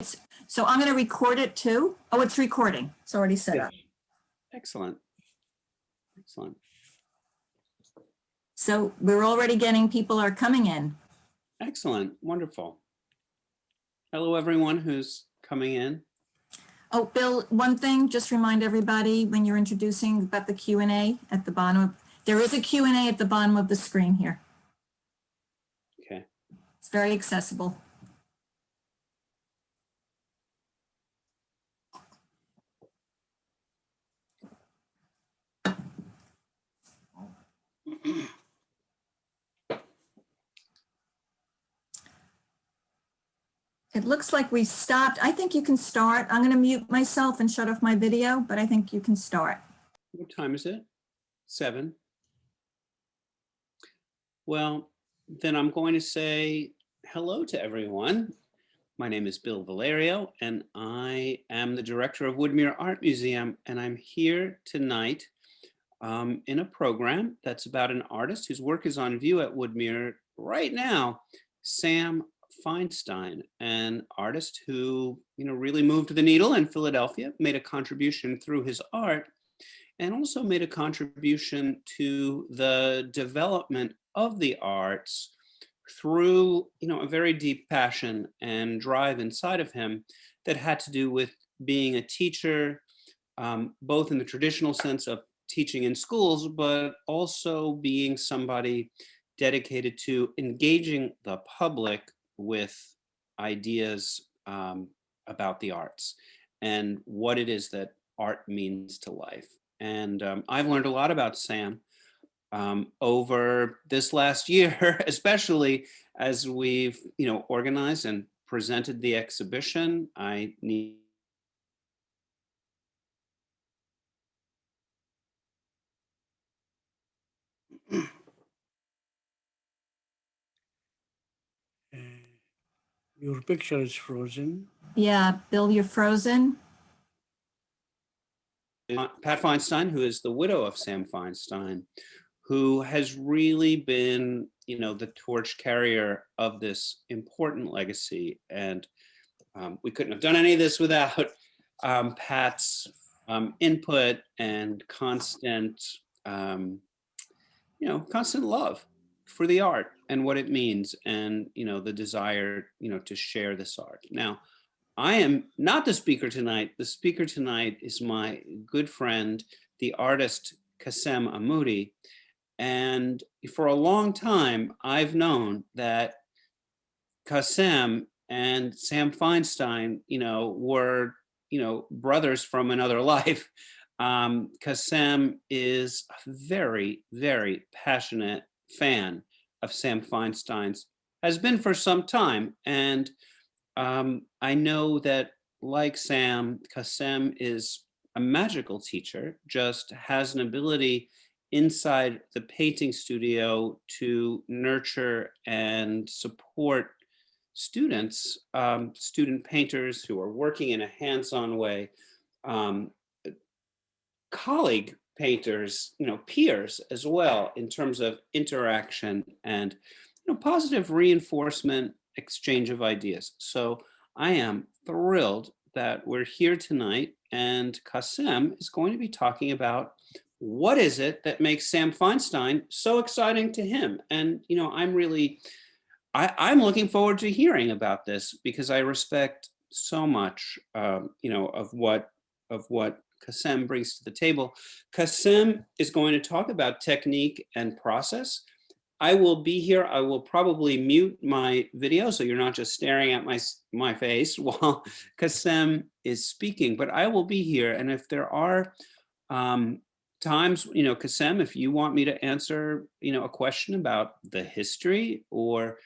So I'm going to record it too. Oh, it's recording. It's already set up. Excellent. Excellent. So we're already getting, people are coming in. Excellent. Wonderful. Hello, everyone who's coming in. Oh, Bill, one thing, just remind everybody when you're introducing about the Q&A at the bottom. There is a Q&A at the bottom of the screen here. Okay. It's very accessible. It looks like we stopped. I think you can start. I'm going to mute myself and shut off my video, but I think you can start. What time is it? 7. Well, then I'm going to say hello to everyone. My name is Bill Valerio, and I am the director of Woodmere Art Museum, and I'm here tonight in a program that's about an artist whose work is on view at Woodmere right now, Sam Feinstein, an artist who, really moved the needle in Philadelphia, made a contribution through his art, and also made a contribution to the development of the arts through, a very deep passion and drive inside of him that had to do with being a teacher, both in the traditional sense of teaching in schools, but also being somebody dedicated to engaging the public with ideas about the arts and what it is that art means to life. And I've learned a lot about Sam over this last year, especially as we've, organized and presented the exhibition. I need Your picture is frozen. Yeah, Bill, you're frozen. Pat Feinstein, who is the widow of Sam Feinstein, who has really been, the torch carrier of this important legacy. And we couldn't have done any of this without Pat's input and constant, constant love for the art and what it means, and the desire, to share this art. Now, I am not the speaker tonight. The speaker tonight is my good friend, the artist Kassem Amoudi. And for a long time, I've known that Kassem and Sam Feinstein, were, brothers from another life. Kassem is a very, very passionate fan of Sam Feinstein's, has been for some time. And I know that, like Sam, Kassem is a magical teacher, just has an ability inside the painting studio to nurture and support students, student painters who are working in a hands-on way, colleague painters, peers as well, in terms of interaction and positive reinforcement, exchange of ideas. So I am thrilled that we're here tonight, and Kassem is going to be talking about what is it that makes Sam Feinstein so exciting to him. And I'm looking forward to hearing about this, because I respect so much of what Kassem brings to the table. Kassem is going to talk about technique and process. I will be here. I will probably mute my video so you're not just staring at my face while Kassem is speaking, but I will be here. And if there are times, Kassem, if you want me to answer, a question about the history, or,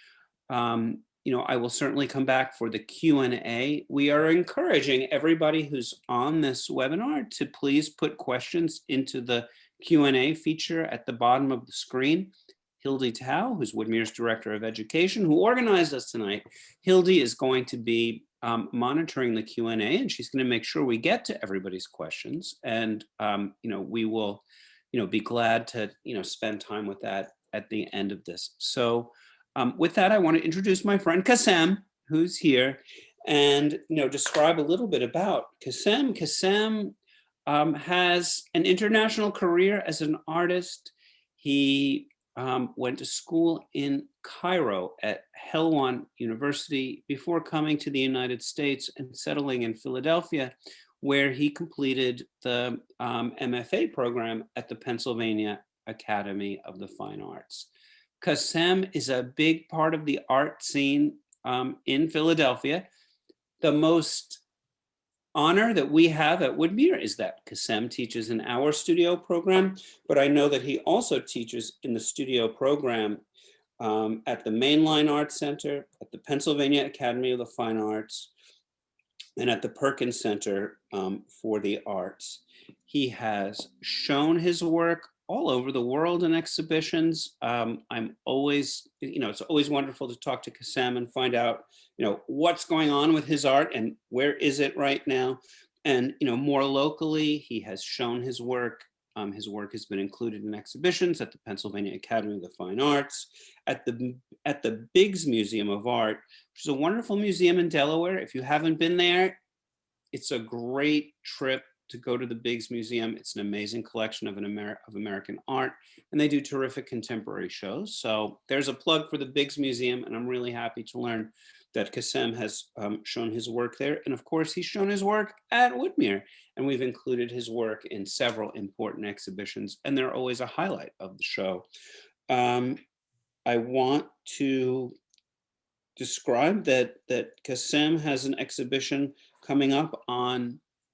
I will certainly come back for the Q&A. We are encouraging everybody who's on this webinar to please put questions into the Q&A feature at the bottom of the screen. Hildy Tao, who's Woodmere's Director of Education, who organized us tonight. Hildy is going to be monitoring the Q&A, and she's going to make sure we get to everybody's questions. And, we will, be glad to, spend time with that at the end of this. So with that, I want to introduce my friend Kassem, who's here. and describe a little bit about Kassem. Kassem has an international career as an artist. He went to school in Cairo at Helwan University before coming to the United States and settling in Philadelphia, where he completed the MFA program at the Pennsylvania Academy of the Fine Arts. Kassem is a big part of the art scene in Philadelphia. The most honor that we have at Woodmere is that Kassem teaches in our studio program, but I know that he also teaches in the studio program at the Mainline Arts Center, at the Pennsylvania Academy of the Fine Arts, and at the Perkins Center for the Arts. He has shown his work all over the world in exhibitions. I'm always, it's always wonderful to talk to Kassem and find out, what's going on with his art and where is it right now. And, more locally, he has shown his work. His work has been included in exhibitions at the Pennsylvania Academy of the Fine Arts, at the Biggs Museum of Art, which is a wonderful museum in Delaware. If you haven't been there, it's a great trip to go to the Biggs Museum. It's an amazing collection of American art, and they do terrific contemporary shows. So there's a plug for the Biggs Museum, and I'm really happy to learn that Kassem has shown his work there. And of course, he's shown his work at Woodmere, and we've included his work in several important exhibitions, and they're always a highlight of the show. I want to describe that Kassem has an exhibition coming up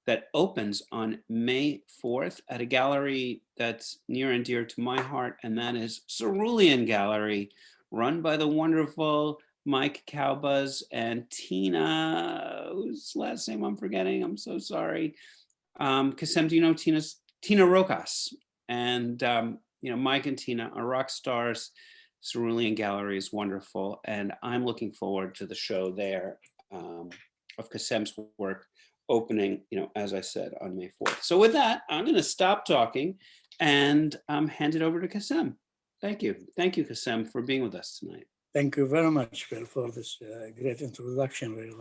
that opens on May 4th at a gallery that's near and dear to my heart, and that is Cerulean Gallery, run by the wonderful Mike Cowbuzz and Tina, whose last name I'm forgetting, I'm so sorry. Kassem, do you know Tina Rokas? And Mike and Tina are rock stars. Cerulean Gallery is wonderful, and I'm looking forward to the show there of Kassem's work opening, as I said, on May 4th. So with that, I'm going to stop talking and hand it over to Kassem. Thank you. Thank you, Kassem, for being with us tonight. Thank you very much, Bill, for this great introduction. Really,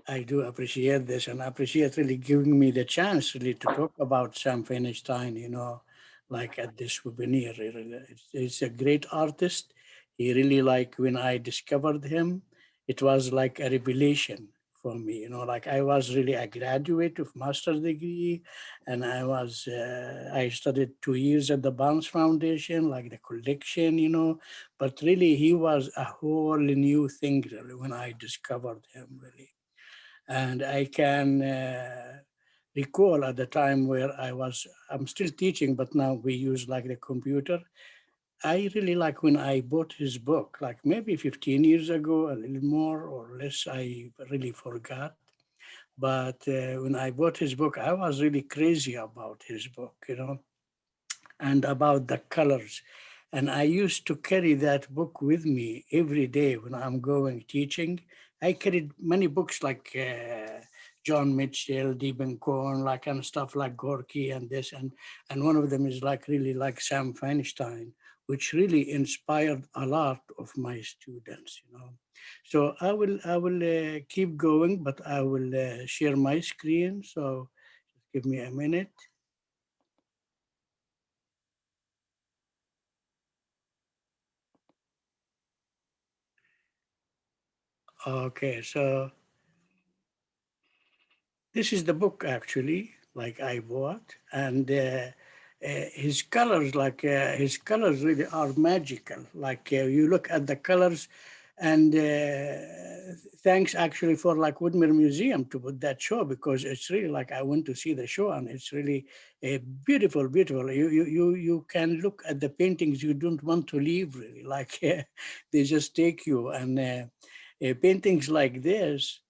I do appreciate this, and I appreciate really giving me the chance really to talk about Sam Feinstein, at this webinar. He's a great artist. He really, when I discovered him, it was like a revelation for me. I was really a graduate of master's degree, and I studied 2 years at the Barnes Foundation, the collection, but really he was a whole new thing really when I discovered him really. And I can recall at the time where I'm still teaching, but now we use the computer. I really when I bought his book, maybe 15 years ago, a little more or less, I really forgot. But when I bought his book, I was really crazy about his book, and about the colors. And I used to carry that book with me every day when I'm going teaching. I carried many books John Mitchell, Diebenkorn, and stuff like Gorky and this. And one of them is really Sam Feinstein, which really inspired a lot of my students, So I will keep going, but I will share my screen. So give me a minute. Okay, so this is the book actually, I bought, and his colors, his colors really are magical. You look at the colors, and thanks actually for Woodmere Museum to put that show, because it's really I went to see the show, and it's really beautiful, beautiful. You can look at the paintings, you don't want to leave really, they just take you. And paintings like this,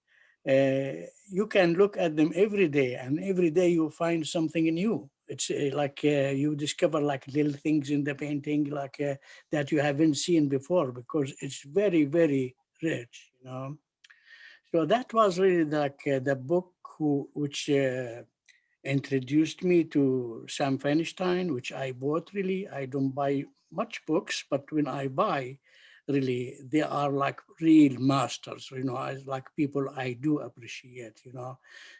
you can look at them every day, and every day you find something new. It's you discover little things in the painting that you haven't seen before, because it's very, very rich, So that was really the book which introduced me to Sam Feinstein, which I bought really. I don't buy much books, but when I buy, really, they are like real masters, like people I do appreciate,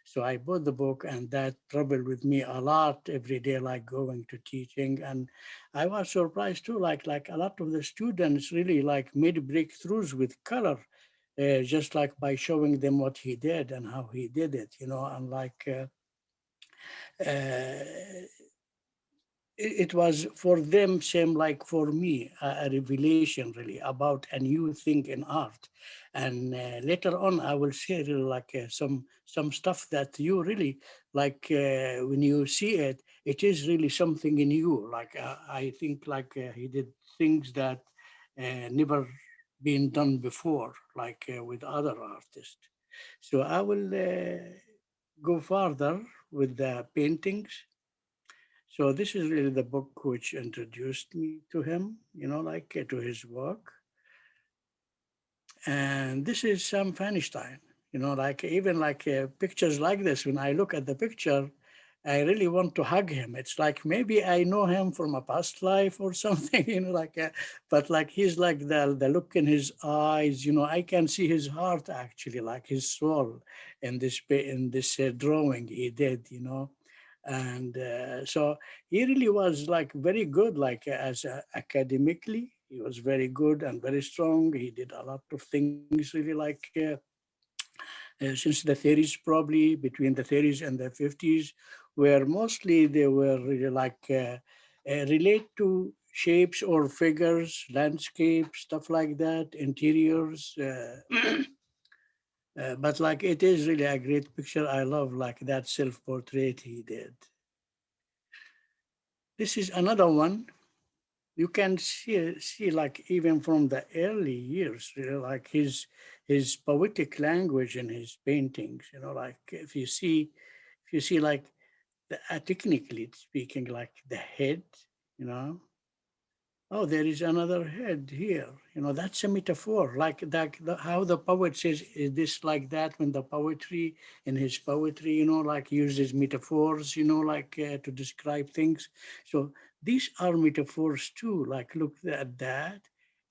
So I bought the book, and that traveled with me a lot every day, like going to teaching. And I was surprised too, like a lot of the students really like made breakthroughs with color, just like by showing them what he did and how he did it, and like, uh, it was for them same like for me a revelation really about a new thing in art. And later on I will share like some stuff that you really like, when you see it, it is really something in you, like I think like he did things that never been done before, like with other artists. So I will go further with the paintings. So this is really the book which introduced me to him, like to his work. And this is Sam Feinstein, like even like pictures like this, when I look at the picture, I really want to hug him. It's like maybe I know him from a past life or something, like, but like he's like the look in his eyes, I can see his heart actually, like his soul in this drawing he did, And so he really was like very good, like as academically, he was very good and very strong. He did a lot of things really like since the 30s, probably between the 30s and the 50s, where mostly they were really like relate to shapes or figures, landscapes, stuff like that, interiors. But like it is really a great picture. I love like that self-portrait he did. This is another one. You can see like even from the early years, like his poetic language in his paintings. Like if you see like technically speaking, like the head, you know, oh, there is another head here. That's a metaphor. Like that, how the poet says, is this like that? When the poetry, in his poetry, like uses metaphors, like to describe things. So these are metaphors too. Like look at that.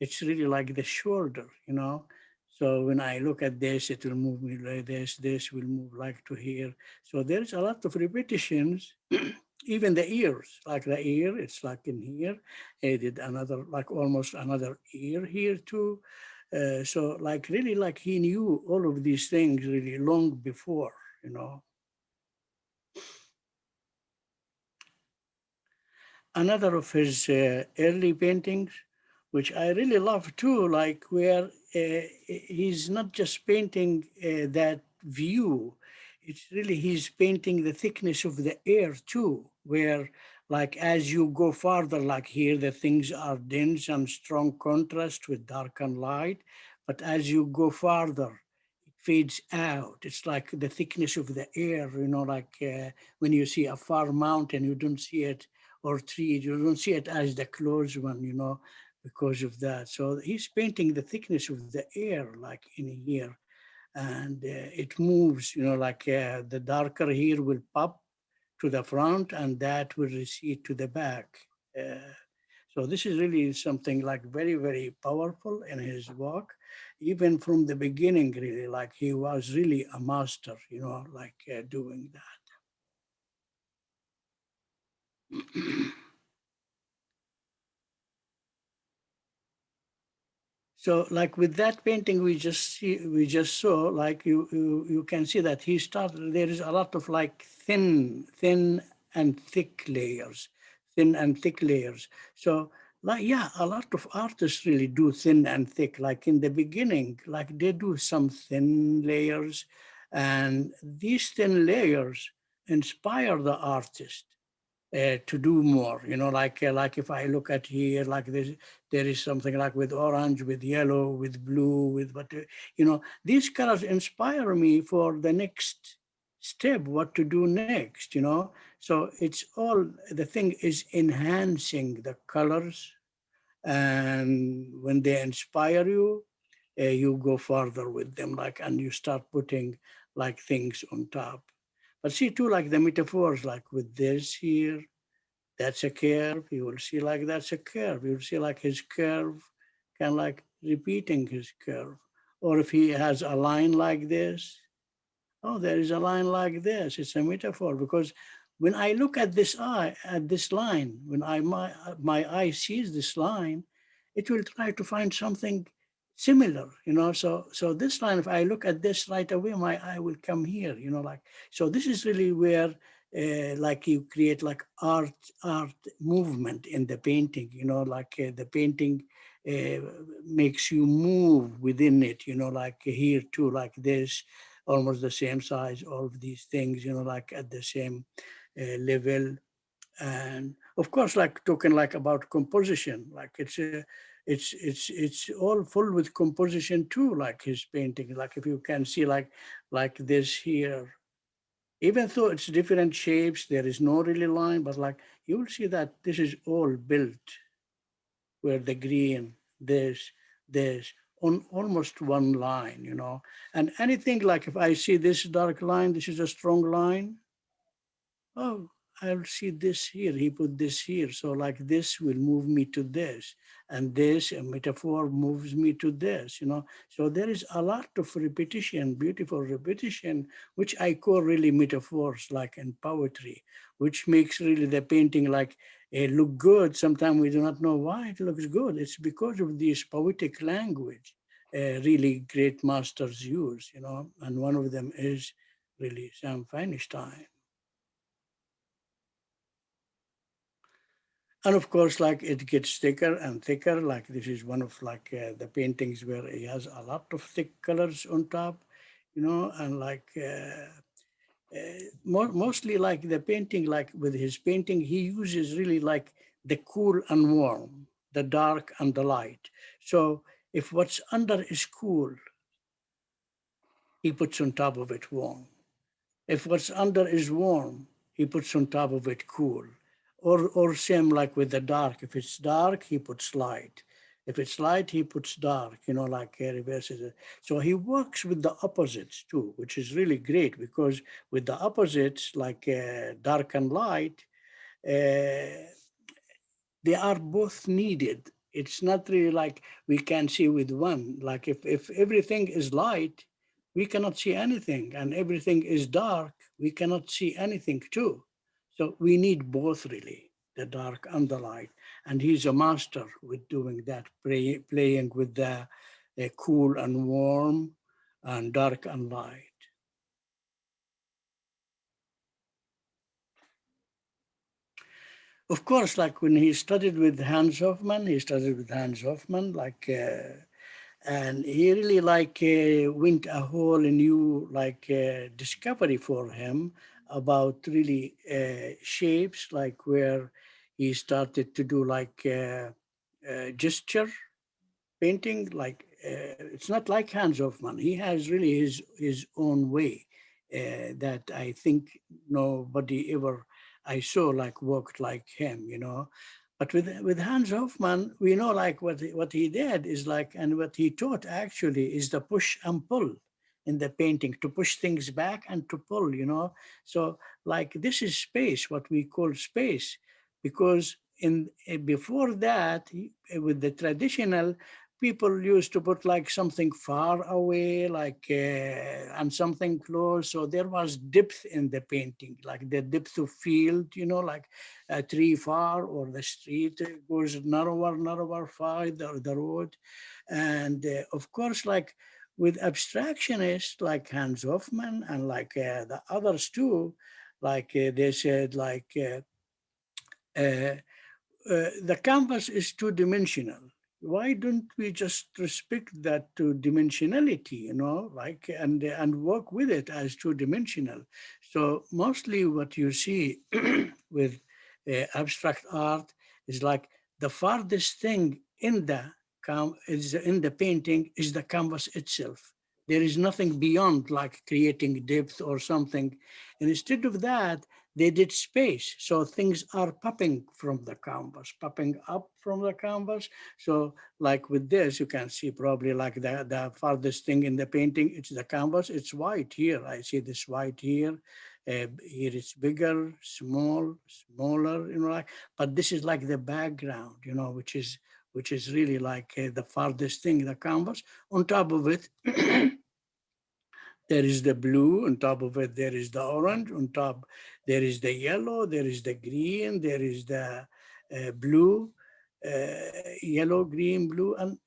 It's really like the shoulder, So when I look at this, it will move me like this. This will move like to here. So there's a lot of repetitions. Even the ears, like the ear, it's like in here. He did another, like almost another ear here too. So like really like he knew all of these things really long before. Another of his early paintings, which I really love too, like where he's not just painting that view, it's really he's painting the thickness of the air too, where like as you go farther, like here, the things are dense and strong contrast with dark and light. But as you go farther, it fades out. It's like the thickness of the air, like when you see a far mountain, you don't see it, or trees, you don't see it as the close one, because of that. So he's painting the thickness of the air, like in here, and it moves, like the darker here will pop to the front, and that will recede to the back. Uh, so this is really something like very, very powerful in his work, even from the beginning, really, like he was really a master, like doing that. So like with that painting we just saw, like you can see that he started, there is a lot of like thin and thick layers, thin and thick layers. So like, yeah, a lot of artists really do thin and thick, like in the beginning, like they do some thin layers, and these thin layers inspire the artist to do more, like if I look at here, like this, there is something like with orange, with yellow, with blue, with what, these colors inspire me for the next step, what to do next, So it's all, the thing is enhancing the colors, and when they inspire you, you go further with them, like, and you start putting like things on top. But see too, like the metaphors, like with this here, that's a curve. You will see like that's a curve. You will see like his curve can like repeating his curve. Or if he has a line like this, oh, there is a line like this. It's a metaphor, because when I look at this eye, at this line, when my eye sees this line, it will try to find something similar, you know. So this line, if I look at this right away, my eye will come here, you know, like. So this is really where, like, you create like art movement in the painting, you know, like the painting makes you move within it, you know, like here too, like this, almost the same size, all of these things, you know, like at the same level. And of course, like talking like about composition, like it's all full with composition too, like his painting. Like if you can see like this here, even though it's different shapes, there is no really line, but like you will see that this is all built where the green, this, on almost one line, you know. And anything like if I see this dark line, this is a strong line, oh, I'll see this here, he put this here. So like this will move me to this, and this a metaphor moves me to this, you know. So there is a lot of repetition, beautiful repetition, which I call really metaphors, like in poetry, which makes really the painting like look good. Sometimes we do not know why it looks good. It's because of this poetic language, really great masters use, you know, and one of them is really Sam Feinstein. And of course, like it gets thicker and thicker. Like this is one of like the paintings where he has a lot of thick colors on top, you know, and like mostly like the painting, like with his painting, he uses really like the cool and warm, the dark and the light. So if what's under is cool, he puts on top of it warm. If what's under is warm, he puts on top of it cool. Or same like with the dark. If it's dark, he puts light. If it's light, he puts dark, you know, like reverses it. So he works with the opposites too, which is really great, because with the opposites, like dark and light, uh, they are both needed. It's not really like we can see with one. Like if everything is light, we cannot see anything, and everything is dark, we cannot see anything too. So we need both really, the dark and the light. And he's a master with doing that, playing with the cool and warm and dark and light. Of course, like when he studied with Hans Hofmann, like and he really like went a whole new like discovery for him about really shapes, like where he started to do like gesture painting. Like it's not like Hans Hofmann. He has really his own way that I think nobody ever I saw like worked like him, you know. But with Hans Hofmann, we know like what he did is like, and what he taught actually is the push and pull in the painting, to push things back and to pull, you know. So like this is space, what we call space, because in before that, with the traditional, people used to put like something far away, like and something close. So there was depth in the painting, like the depth of field, you know, like a tree far, or the street goes narrower far, the road. And of course, like with abstractionists like Hans Hofmann and like the others too, like they said, like uh, the canvas is two-dimensional. Why don't we just respect that two-dimensionality, you know, like, and work with it as two-dimensional? So mostly what you see with abstract art is like the farthest thing in the is in the painting is the canvas itself. There is nothing beyond like creating depth or something. And instead of that, they did space. So things are popping from the canvas, popping up from the canvas. So like with this, you can see probably like the farthest thing in the painting, it's the canvas. It's white here. I see this white here. Here it's bigger, smaller, you know, like, but this is like the background, you know, which is which is really like the farthest thing in the canvas. On top of it, there is the blue. On top of it, there is the orange. On top, there is the yellow. There is the green. There is the blue, yellow, green, blue. And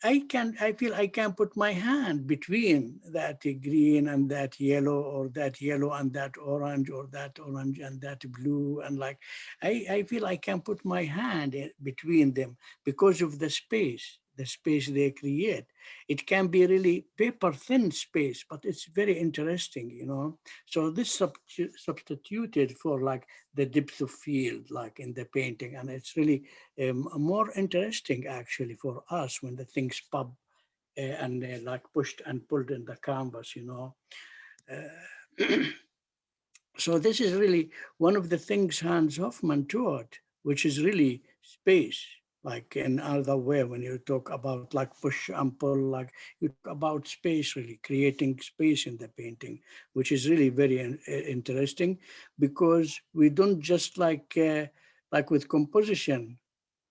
I feel I can put my hand between that green and that yellow, or that yellow and that orange, or that orange and that blue. And like, I feel I can put my hand between them because of the space they create. It can be really paper thin space, but it's very interesting, you know. So this substituted for like the depth of field, like in the painting. And it's really more interesting actually for us when the things pop and like pushed and pulled in the canvas, you know. So this is really one of the things Hans Hofmann taught, which is really space, like in other way, when you talk about like push and pull, like you talk about space, really creating space in the painting, which is really very interesting, because we don't just like with composition,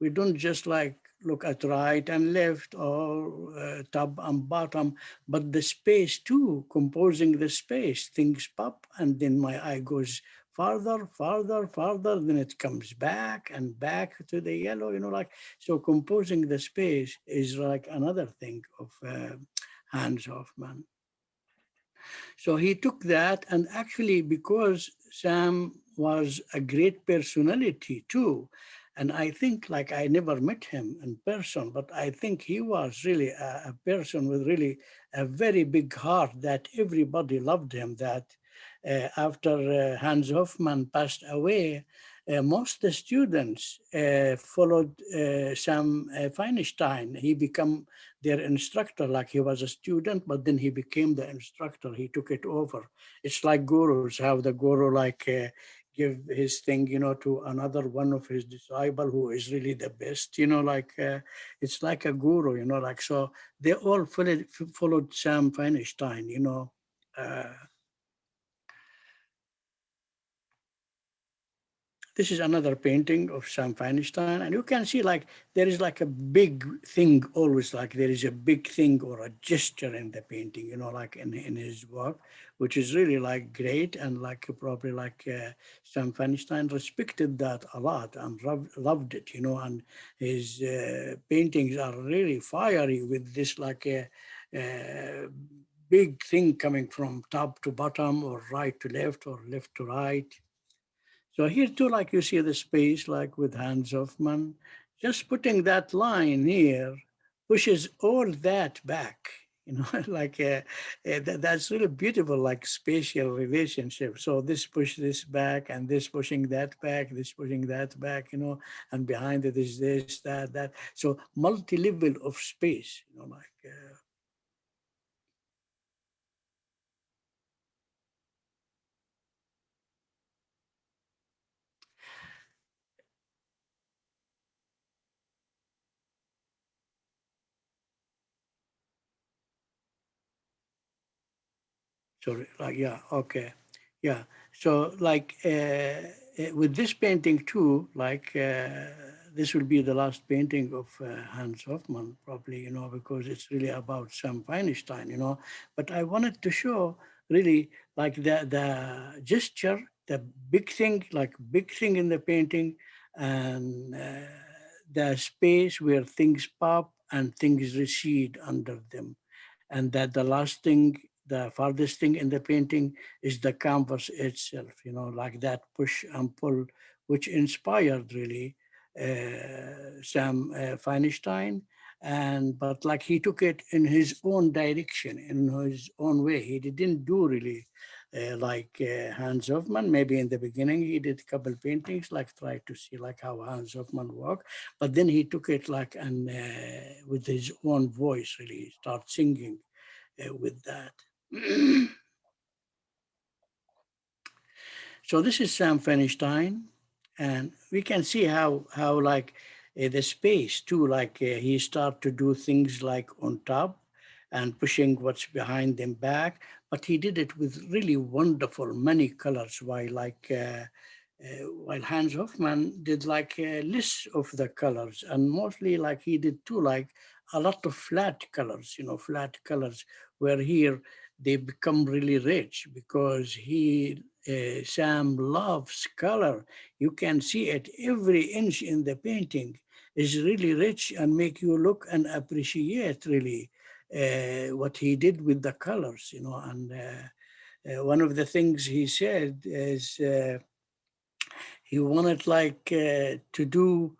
we don't just like look at right and left, or top and bottom, but the space too, composing the space. Things pop, and then my eye goes farther, farther, farther, then it comes back and back to the yellow, you know, like, so composing the space is like another thing of Hans Hofmann. So he took that, and actually, because Sam was a great personality too, and I think, like, I never met him in person, but I think he was really a person with really a very big heart, that everybody loved him. That after Hans Hofmann passed away, most the students followed Sam Feinstein. He became their instructor, like he was a student, but then he became the instructor. He took it over. It's like gurus, how the guru like give his thing, you know, to another one of his disciple who is really the best, you know, like it's like a guru, you know, like, so they all followed Sam Feinstein, you know. This is another painting of Sam Feinstein, and you can see like there is like a big thing always, like there is a big thing or a gesture in the painting, you know, like in his work, which is really like great, and like probably like Sam Feinstein respected that a lot and loved it, you know, and his paintings are really fiery with this like a big thing coming from top to bottom, or right to left, or left to right. So here too, like you see the space, like with Hans Hofmann, just putting that line here pushes all that back, you know, like that's really beautiful, like spatial relationship. So this push this back, and this pushing that back, this pushing that back, you know, and behind it is this, that, that. So multi-level of space, you know, like. Sorry, like, yeah, okay. Yeah. So like with this painting too, like this will be the last painting of Hans Hofmann, probably, you know, because it's really about Sam Feinstein, you know. But I wanted to show really like the gesture, the big thing, like big thing in the painting, and the space where things pop and things recede under them. And that the last thing, the farthest thing in the painting is the canvas itself, you know, like that push and pull, which inspired really Sam Feinstein. But like he took it in his own direction, in his own way. He didn't do really like Hans Hofmann. Maybe in the beginning he did a couple paintings, like try to see like how Hans Hofmann worked. But then he took it like and with his own voice, really start singing with that. So this is Sam Feinstein, and we can see how like the space too, like he start to do things like on top and pushing what's behind them back, but he did it with really wonderful many colors. Why like while Hans Hofmann did like a list of the colors, and mostly like he did too, like a lot of flat colors, flat colors, where here they become really rich because Sam loves color. You can see it every inch in the painting is really rich and make you look and appreciate really what he did with the colors, and one of the things he said is, he wanted like to do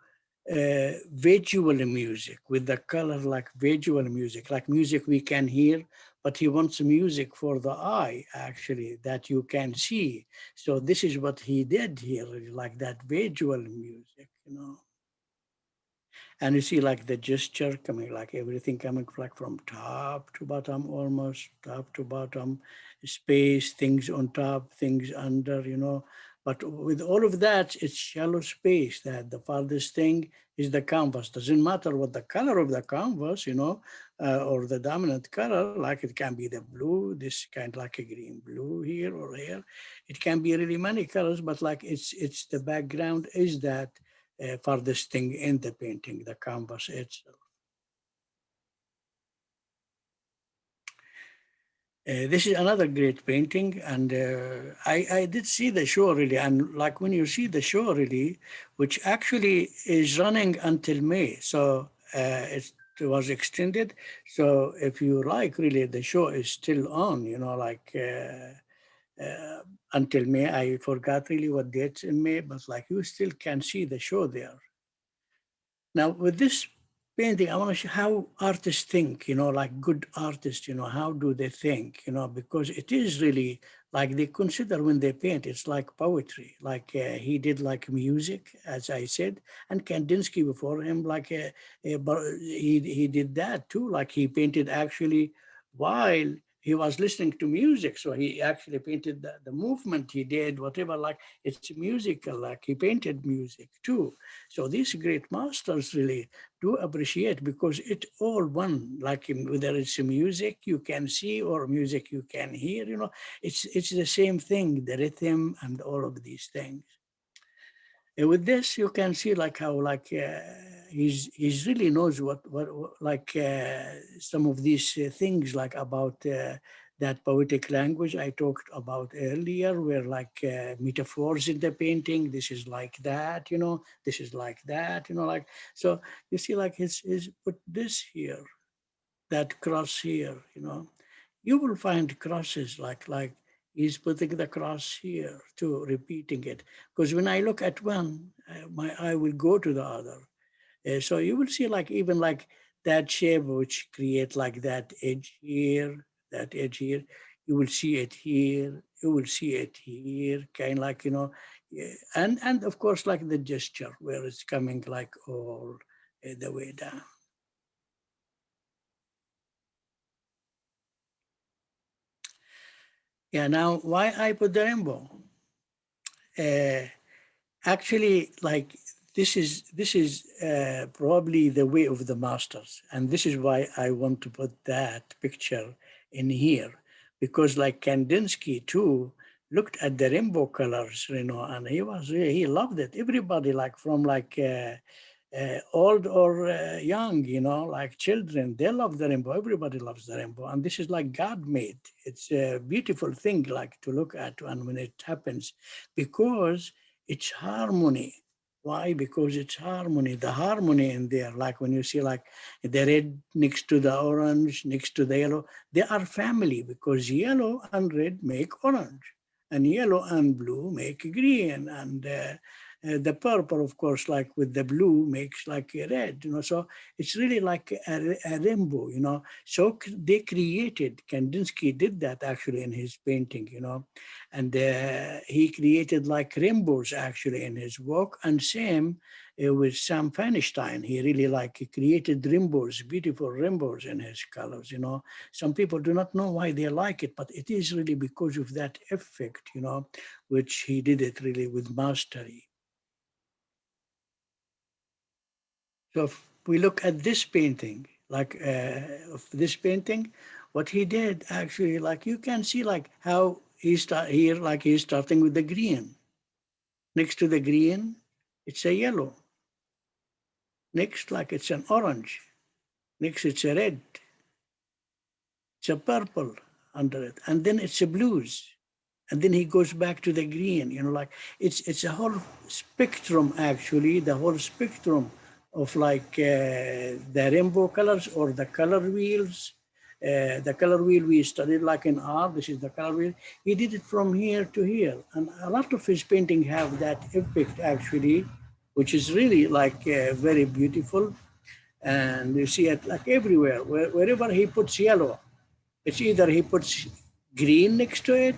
visual music with the color, like visual music, like music we can hear, but he wants music for the eye, actually, that you can see. So this is what he did here, like that visual music, And you see like the gesture coming, like everything coming like from top to bottom, almost top to bottom, space, things on top, things under, But with all of that, it's shallow space, that the farthest thing is the canvas. Doesn't matter what the color of the canvas, or the dominant color, like it can be the blue, this kind like a green blue here or here. It can be really many colors, but like it's the background is that farthest thing in the painting, the canvas itself. This is another great painting, and I did see the show really, and like when you see the show really, which actually is running until May, so it was extended. So if you like really, the show is still on, until May. I forgot really what dates in May, but like you still can see the show there. Now, with this painting, I want to show how artists think, like good artists, how do they think, because it is really like they consider when they paint, it's like poetry. Like he did like music, as I said, and Kandinsky before him, like he did that too. Like he painted actually while he was listening to music. So he actually painted the movement he did, whatever, like it's musical, like he painted music too. So these great masters really do appreciate because it all one, like whether it's music you can see or music you can hear, it's the same thing, the rhythm and all of these things. And with this, you can see like how like he's really knows what like some of these things like about that poetic language I talked about earlier, where like metaphors in the painting. This is like that, This is like that, like so. You see, like his put this here, that cross here, You will find crosses like he's putting the cross here too, repeating it. Because when I look at one, my eye will go to the other. So you will see like even like that shape which create like that edge here, that edge here. You will see it here. You will see it here, kind of like, yeah. And of course like the gesture where it's coming like all the way down. Yeah, now why I put the rainbow? Actually, like this is probably the way of the masters, and this is why I want to put that picture in here, because like Kandinsky too looked at the rainbow colors, and he loved it. Everybody, like from like old or young, like children, they love the rainbow. Everybody loves the rainbow, and this is like God made. It's a beautiful thing, like to look at, and when it happens, because it's harmony. Why? Because it's harmony. The harmony in there, like when you see like the red next to the orange, next to the yellow, they are family because yellow and red make orange, and yellow and blue make green, and the purple, of course, like with the blue makes like a red, So it's really like a rainbow, So they created, Kandinsky did that actually in his painting, and he created like rainbows actually in his work. And same with Sam Feinstein, he really like created rainbows, beautiful rainbows in his colors, Some people do not know why they like it, but it is really because of that effect, which he did it really with mastery. So if we look at this painting, like of this painting, what he did actually, like you can see like how he start here, like he's starting with the green. Next to the green, it's a yellow. Next, like it's an orange. Next, it's a red. It's a purple under it. And then it's a blues. And then he goes back to the green, like it's a whole spectrum, actually, the whole spectrum of like the rainbow colors or the color wheels. The color wheel we studied like in art, this is the color wheel. He did it from here to here. And a lot of his painting have that effect, actually, which is really like very beautiful. And you see it like everywhere, wherever he puts yellow, it's either he puts green next to it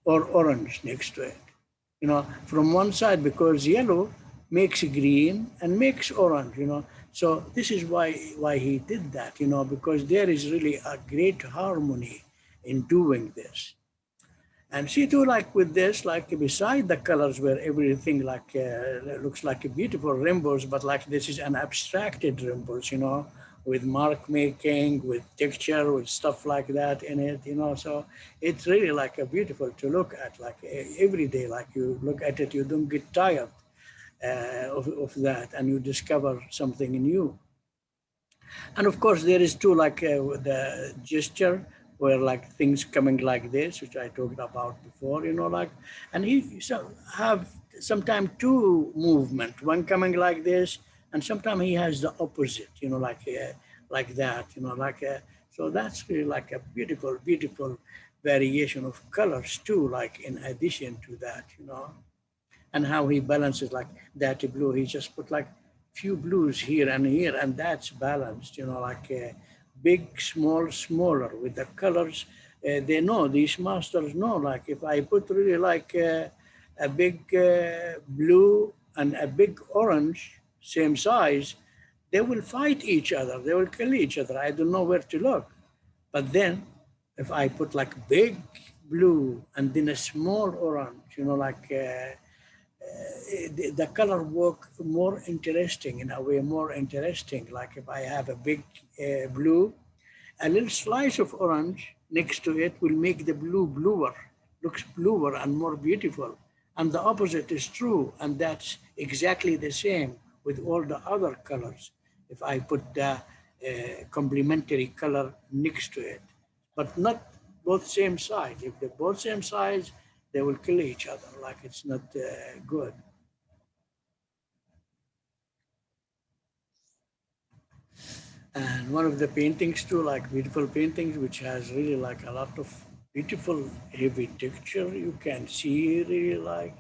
or orange next to it. From one side, because yellow makes green and makes orange, So this is why he did that, because there is really a great harmony in doing this. And see too, like with this, like beside the colors where everything like looks like a beautiful rainbows, but like this is an abstracted rainbows, with mark making, with texture, with stuff like that in it, So it's really like a beautiful to look at, like every day, like you look at it, you don't get tired of that, and you discover something new. And of course, there is too, like the gesture where like things coming like this, which I talked about before, like, and he have sometimes two movement, one coming like this, and sometimes he has the opposite, like that, so that's really like a beautiful, beautiful variation of colors too, like in addition to that, and how he balances like that blue. He just put like few blues here, and that's balanced, like big, small, smaller with the colors. They know, these masters know, like if I put really like a big blue and a big orange, same size, they will fight each other. They will kill each other. I don't know where to look. But then if I put like big blue and then a small orange, like the color work more interesting, in a way more interesting. Like if I have a big blue, a little slice of orange next to it will make the blue bluer, looks bluer and more beautiful. And the opposite is true, and that's exactly the same with all the other colors. If I put the complementary color next to it, but not both same size. If they're both same size, they will kill each other, like it's not good. And one of the paintings too, like beautiful paintings, which has really like a lot of beautiful heavy texture. You can see really like,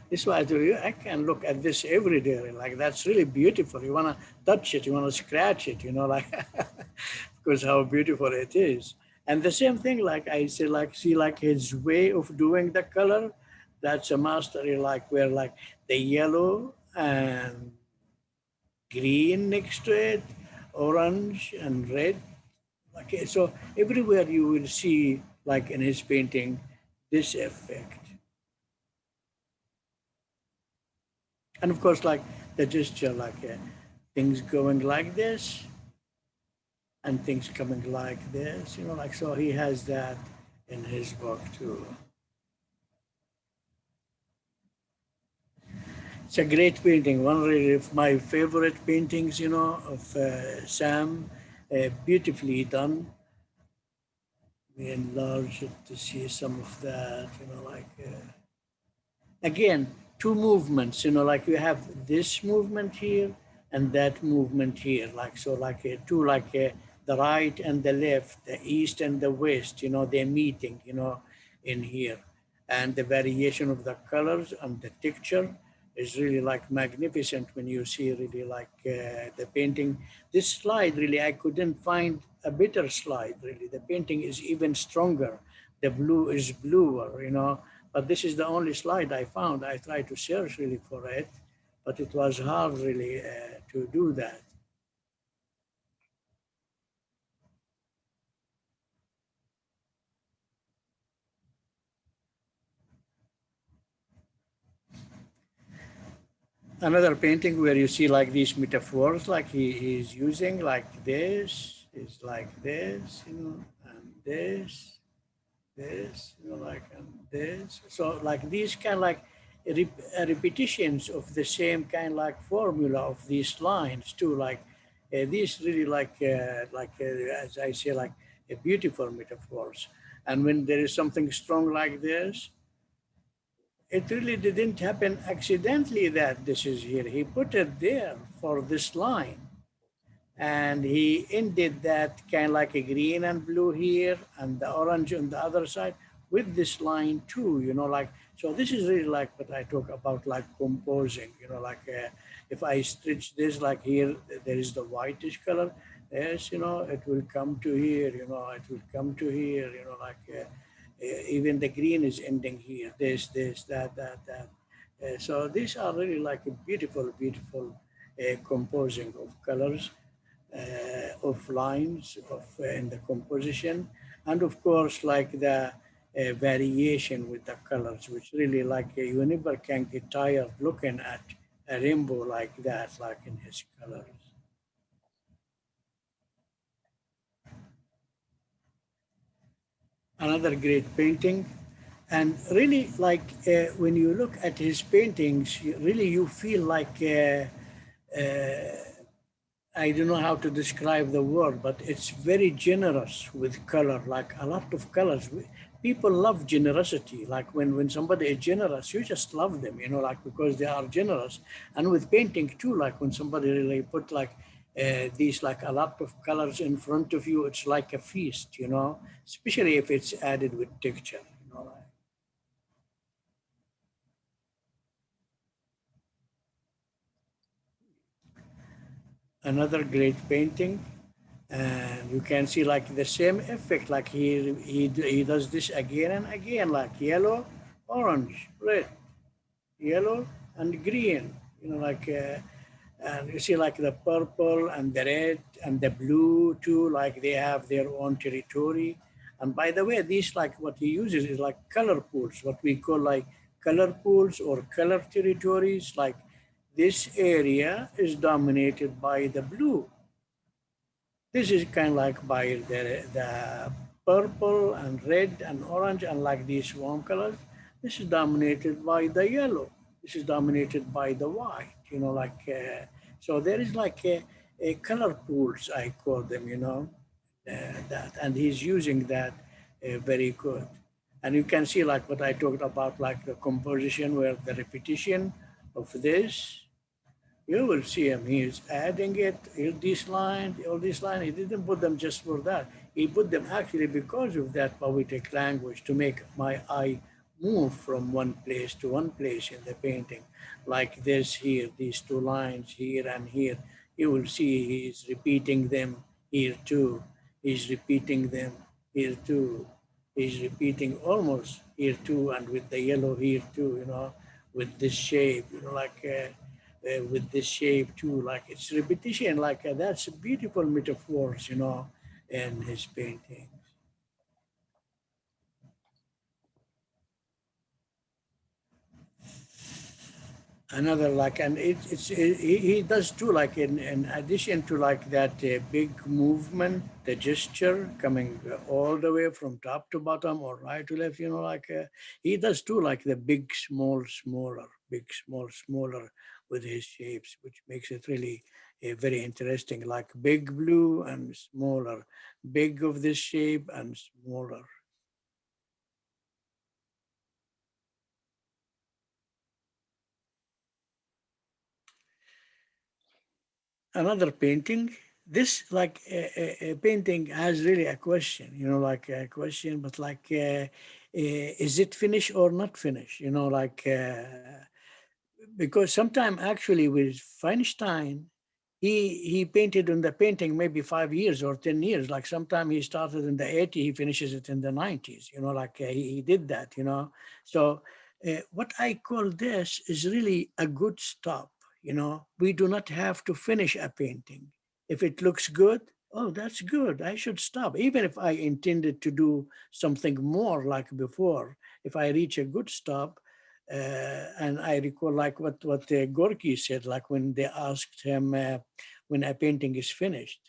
this is why I tell you, I can look at this every day. Like that's really beautiful. You want to touch it, you want to scratch it, like, because how beautiful it is. And the same thing, like I say, like, see like his way of doing the color, that's a mastery, like where like the yellow and green next to it, orange and red. Okay, so everywhere you will see, like in his painting, this effect. And of course, like the gesture, like things going like this and things coming like this, like, so he has that in his work too. It's a great painting, one really of my favorite paintings, of Sam, beautifully done. We enlarge it to see some of that, like, again, two movements, like you have this movement here and that movement here, like, so like two, like the right and the left, the east and the west, they're meeting, in here. And the variation of the colors and the texture is really like magnificent when you see really like the painting. This slide really, I couldn't find a better slide really. The painting is even stronger. The blue is bluer, but this is the only slide I found. I tried to search really for it, but it was hard really to do that. Another painting where you see like these metaphors, like he's using, like this is like this, and this, like, and this. So like these kind of like repetitions of the same kind like formula of these lines too, like these really as I say, like a beautiful metaphors. And when there is something strong like this, it really didn't happen accidentally that this is here. He put it there for this line. And he ended that kind of like a green and blue here and the orange on the other side with this line too, like, so this is really like what I talk about, like composing, like if I stretch this like here, there is the whitish color. Yes, it will come to here, it will come to here, like even the green is ending here, this, that. So these are really like a beautiful, beautiful composing of colors, of lines in the composition, and of course like the variation with the colors, which really like you never can get tired looking at a rainbow like that, like in his colors. Another great painting. And really like when you look at his paintings, you feel like I don't know how to describe the word, but it's very generous with color, like a lot of colors. People love generosity. Like when somebody is generous, you just love them, like because they are generous. And with painting too, like when somebody really put like these like a lot of colors in front of you, it's like a feast, especially if it's added with texture, like. Another great painting, and you can see like the same effect, like he does this again and again, like yellow, orange, red, yellow and green, like and you see like the purple and the red and the blue too, like they have their own territory. And by the way, these like what he uses is like color pools, what we call like color pools or color territories. Like this area is dominated by the blue. This is kind of like by the purple and red and orange, and like these warm colors. This is dominated by the yellow. This is dominated by the white, like, so there is like a color pools, I call them, that, and he's using that very good. And you can see like what I talked about, like the composition where the repetition of this, you will see him. He is adding it, all these lines. He didn't put them just for that. He put them actually because of that poetic language to make my eye move from one place to one place in the painting. Like this here, these two lines here and here. You will see he's repeating them here too. He's repeating them here too. He's repeating almost here too, and with the yellow here too, with this shape, like with this shape too, like it's repetition, like that's beautiful metaphors, in his paintings. Another like, and he does too, like in addition to like that big movement, the gesture coming all the way from top to bottom or right to left, like he does too, like the big, small, smaller, big, small, smaller with his shapes, which makes it really very interesting, like big blue and smaller, big of this shape and smaller. Another painting. This like a painting has really a question, like a question, but like, is it finished or not finished? Like, because sometimes actually with Feinstein, he painted on the painting maybe 5 years or 10 years. Like sometime he started in the 80s, he finishes it in the 90s, like he did that, So what I call this is really a good stop. We do not have to finish a painting. If it looks good, oh, that's good. I should stop. Even if I intended to do something more like before, if I reach a good stop, and I recall like what Gorky said, like when they asked him when a painting is finished,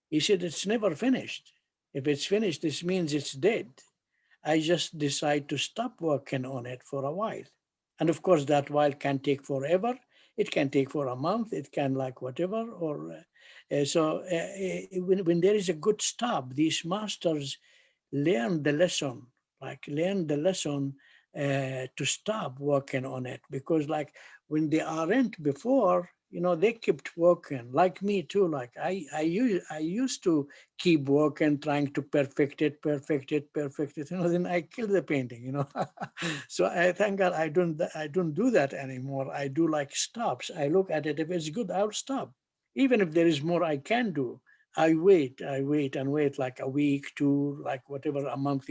he said it's never finished. If it's finished, this means it's dead. I just decide to stop working on it for a while. And of course, that while can take forever. It can take for a month. It can like whatever. Or when there is a good stop, these masters learn the lesson, to stop working on it. Because like when they aren't before, they kept working. Like me too. Like I used to keep working, trying to perfect it. Then I kill the painting. So I thank God I don't do that anymore. I do like stops. I look at it. If it's good, I'll stop. Even if there is more I can do, I wait and wait like a week, two, like whatever, a month.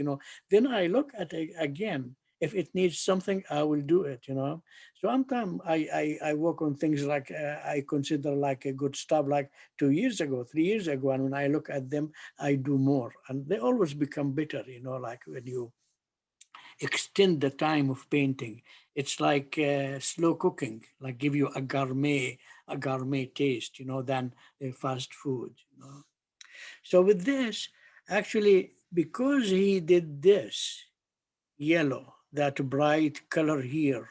Then I look at it again. If it needs something, I will do it. So sometimes I work on things like I consider like a good stuff like 2 years ago, 3 years ago. And when I look at them, I do more. And they always become better, like when you extend the time of painting. It's like slow cooking, like give you a gourmet taste, than fast food. So with this, actually, because he did this yellow, that bright color here,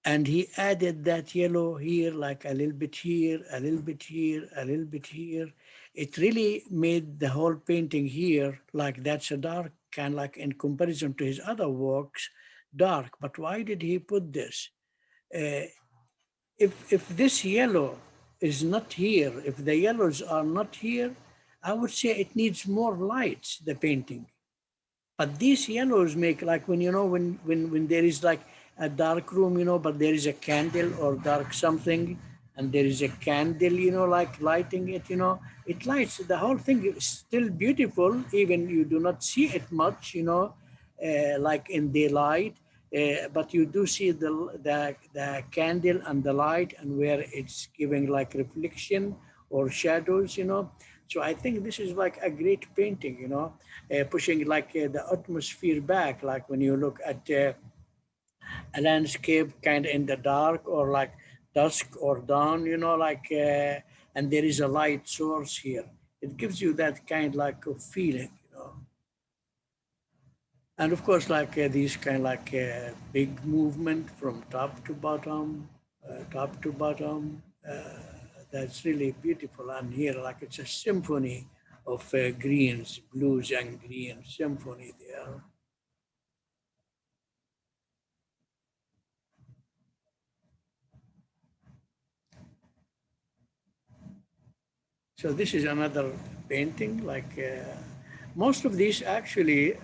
and he added that yellow here, like a little bit here, a little bit here, a little bit here. It really made the whole painting here, like that's a dark, kind of like in comparison to his other works, dark. But why did he put this? Uh, if this yellow is not here, if the yellows are not here, I would say it needs more lights, the painting. But these yellows make like when there is like a dark room, but there is a candle or dark something, and there is a candle, like lighting it, it lights the whole thing is still beautiful, even you do not see it much, like in daylight. But you do see the candle and the light and where it's giving like reflection or shadows. So I think this is like a great painting, pushing like the atmosphere back, like when you look at a landscape kind of in the dark or like dusk or dawn, and there is a light source here. It gives you that kind like of feeling. And of course, like these kind of like big movement from top to bottom. That's really beautiful. And here, like it's a symphony of greens, blues and green symphony there. So this is another painting, like most of these actually,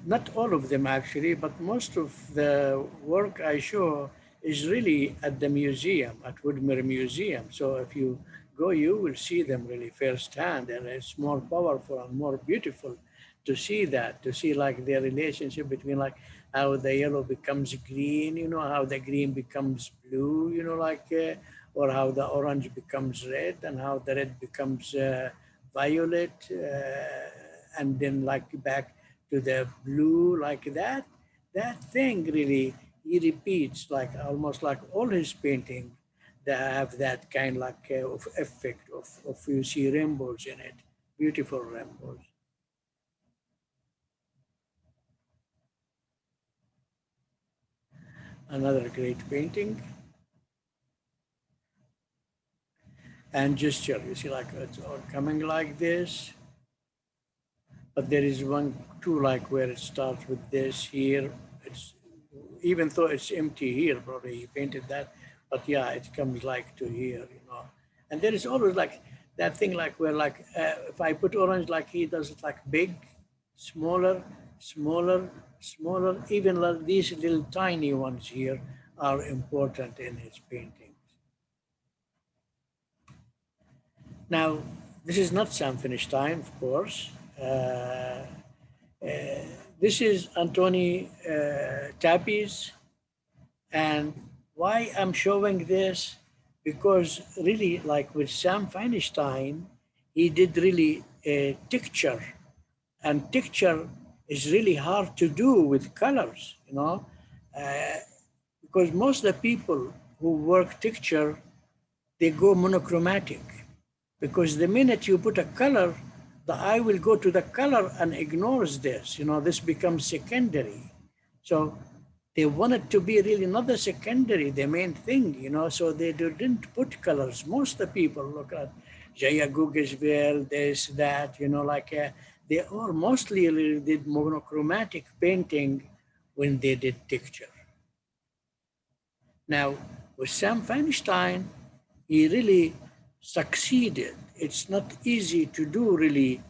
not all of them actually, but most of the work I show is really at the museum, at Woodmere Museum. So if you go, you will see them really firsthand, and it's more powerful and more beautiful to see that, to see like the relationship between like how the yellow becomes green, how the green becomes blue, or how the orange becomes red and how the red becomes violet, and then like back to the blue, like that. That thing really, he repeats like almost like all his paintings that have that kind like of effect of you see rainbows in it, beautiful rainbows. Another great painting. And gesture, you see like it's all coming like this. But there is one, two, like where it starts with this here. It's even though it's empty here, probably he painted that, but yeah, it comes like to here. And there is always like that thing, like where like if I put orange, like he does it like big, smaller, smaller, smaller. Even like these little tiny ones here are important in his paintings. Now, this is not Sam Feinstein, of course. This is Antoni Tapis. And why I'm showing this? Because really, like with Sam Feinstein, he did really a texture. And texture is really hard to do with colors, because most of the people who work texture, they go monochromatic. Because the minute you put a color, the eye will go to the color and ignores this. This becomes secondary. So they wanted to be really not the secondary, the main thing, you know, so they didn't put colors. Most of the people look at Jaya Guggenheim, this, that, you know, like they all mostly really did monochromatic painting when they did picture. Now, with Sam Feinstein, he really succeeded. It's not easy to do really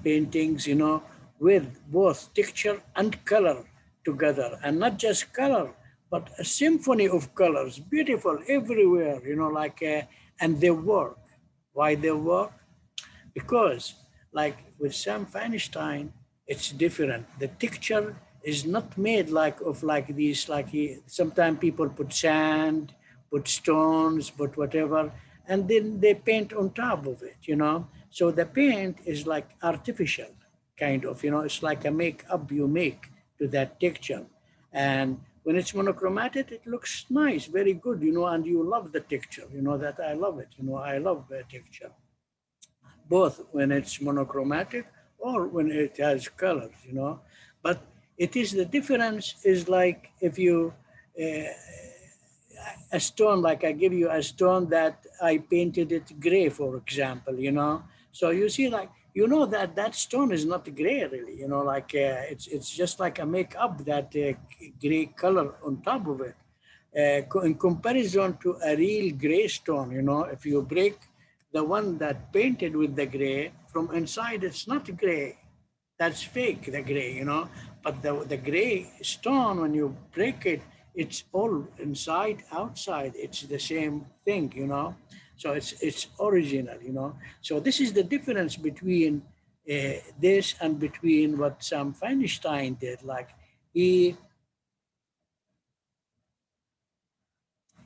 paintings, you know, with both texture and color together, and not just color, but a symphony of colors, beautiful everywhere, you know, like, and they work. Why they work? Because like with Sam Feinstein, it's different. The texture is not made like of like these, like sometimes people put sand, put stones, put whatever, and then they paint on top of it, you know? So the paint is like artificial, kind of, you know, it's like a makeup you make to that texture. And when it's monochromatic, it looks nice, very good, you know, and you love the texture, you know, that I love it, you know, I love the texture both when it's monochromatic or when it has colors, you know. But it is the difference is like if you, a stone, like I give you a stone that I painted it gray, for example, you know. So you see, like, you know that that stone is not gray really, you know, like it's just like a makeup that gray color on top of it. In comparison to a real gray stone, you know, if you break the one that painted with the gray from inside, it's not gray. That's fake, the gray, you know. But the gray stone, when you break it, it's all inside, outside. It's the same thing, you know. So it's original, you know. So this is the difference between this and between what Sam Feinstein did. Like he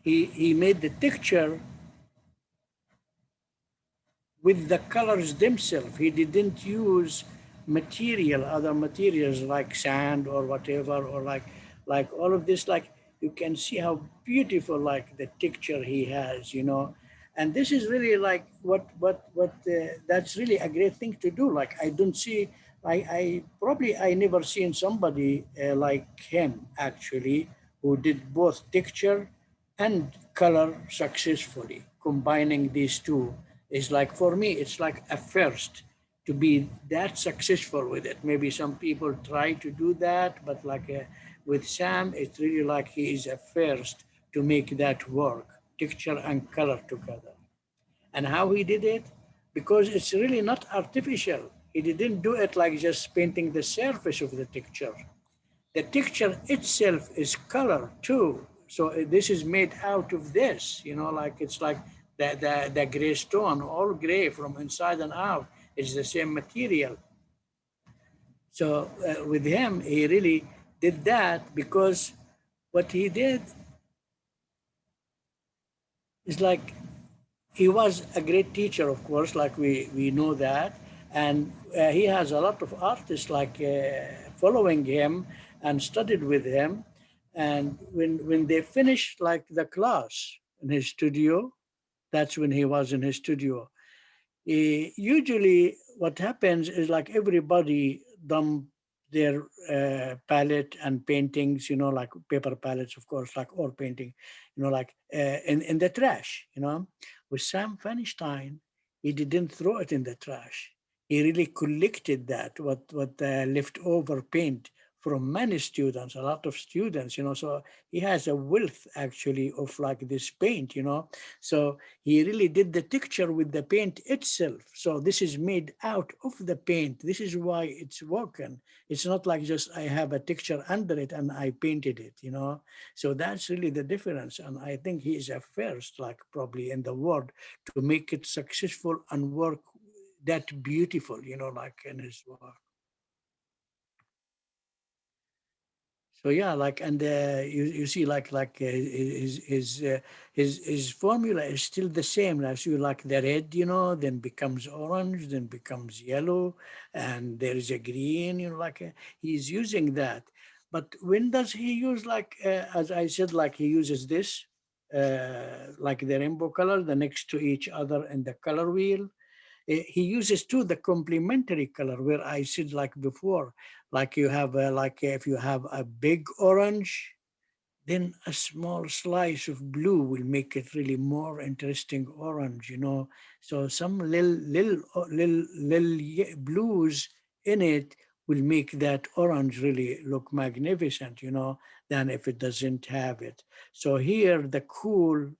made the picture with the colors themselves. He didn't use material, other materials like sand or whatever, or like all of this. Like you can see how beautiful like the texture he has, you know. And this is really like what that's really a great thing to do. Like I don't see, I probably I never seen somebody like him actually who did both texture and color successfully. Combining these two is like, for me, it's like a first to be that successful with it. Maybe some people try to do that, but like with Sam, it's really like he is a first to make that work, texture and color together. And how he did it? Because it's really not artificial. He didn't do it like just painting the surface of the texture. The texture itself is color too. So this is made out of this, you know, like it's like the gray stone, all gray from inside and out. It's the same material. So with him, he really did that because what he did is like, he was a great teacher, of course, like we know that. And he has a lot of artists like following him and studied with him. And when they finished like the class in his studio, that's when he was in his studio. Usually what happens is like everybody dump their palette and paintings, you know, like paper palettes, of course, like or painting, you know, like in the trash, you know. With Sam Feinstein, he didn't throw it in the trash. He really collected that, what leftover paint from many students, a lot of students, you know. So he has a wealth actually of like this paint, you know. So he really did the texture with the paint itself. So this is made out of the paint. This is why it's working. It's not like just I have a texture under it and I painted it, you know. So that's really the difference. And I think he is a first, like probably in the world, to make it successful and work that beautiful, you know, like in his work. So yeah, like, and you see his formula is still the same. As you like the red, you know, then becomes orange, then becomes yellow, and there is a green. You know, like he's using that. But when does he use like as I said, like he uses this like the rainbow color, the next to each other in the color wheel. He uses too the complementary color where I said like before, like you have if you have a big orange, then a small slice of blue will make it really more interesting orange, you know. So some little blues in it will make that orange really look magnificent, you know, than if it doesn't have it. So here the cool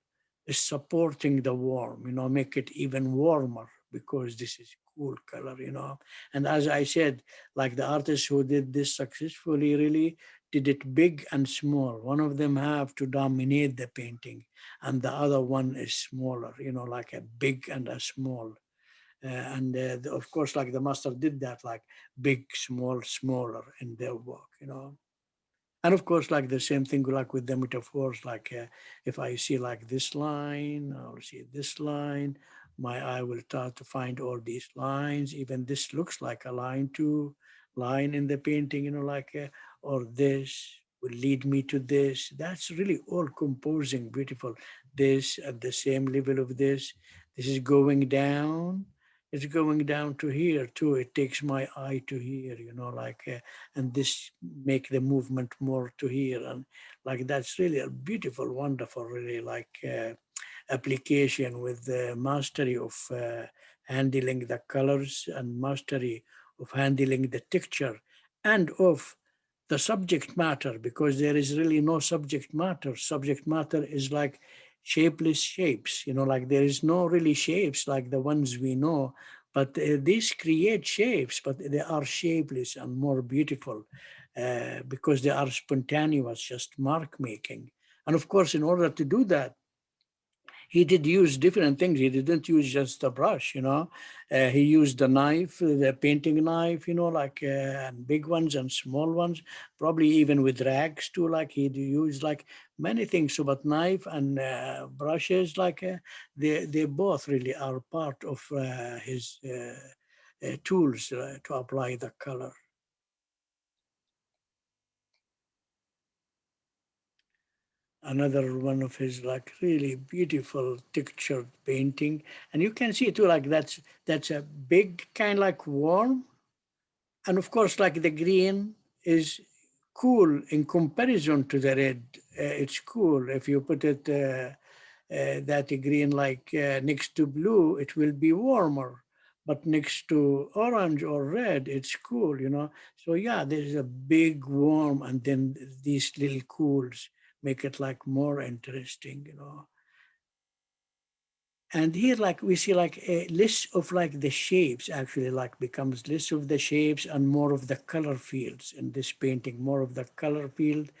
is supporting the warm, you know, make it even warmer because this is cool color, you know. And as I said, like the artists who did this successfully really did it big and small. One of them have to dominate the painting, and the other one is smaller, you know, like a big and a small. Of course, like the master did that, like big, small, smaller in their work, you know. And of course, like the same thing, like with the metaphors, like if I see like this line, I'll see this line, my eye will start to find all these lines. Even this looks like a line too, line in the painting, you know, like, or this will lead me to this. That's really all composing, beautiful. This at the same level of this. This is going down. It's going down to here too. It takes my eye to here, you know, like, and this make the movement more to here. And like, that's really a beautiful, wonderful, really like application with the mastery of handling the colors and mastery of handling the texture and of the subject matter, because there is really no subject matter. Subject matter is like shapeless shapes, you know, like there is no really shapes like the ones we know, but these create shapes, but they are shapeless and more beautiful because they are spontaneous, just mark making. And of course, in order to do that, he did use different things. He didn't use just a brush, you know. He used the knife, the painting knife, you know, like and big ones and small ones, probably even with rags too. Like he'd use like many things. So, but knife and brushes, like they both really are part of his tools to apply the color. Another one of his like really beautiful textured painting, and you can see too like that's a big kind like warm, and of course like the green is cool in comparison to the red. It's cool if you put it that green like next to blue, it will be warmer, but next to orange or red, it's cool, you know. So yeah, there's a big warm, and then these little cools make it like more interesting, you know. And here, like we see like a less of like the shapes actually like becomes less of the shapes and more of the color fields in this painting, more of the color field,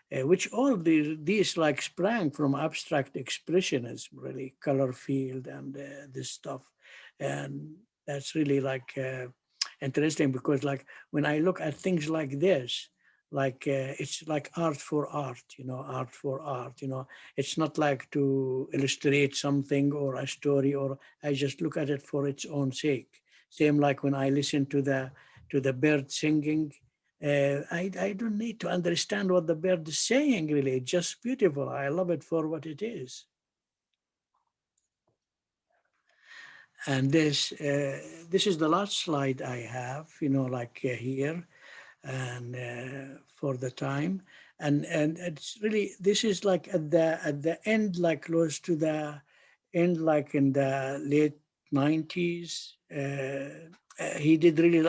which all these like sprang from abstract expressionism, really color field and this stuff. And that's really like interesting because like when I look at things like this, like it's like art for art, you know, art for art, you know. It's not like to illustrate something or a story, or I just look at it for its own sake. Same like when I listen to the bird singing, I don't need to understand what the bird is saying, really. It's just beautiful. I love it for what it is. And this is the last slide I have, you know, like here, and for the time, and it's really, this is like at the end, like close to the end, like in the late 90s. He did really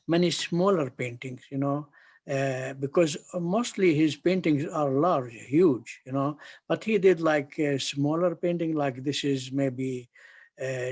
many smaller paintings, you know, because mostly his paintings are large, huge, you know, but he did like a smaller painting, like this is maybe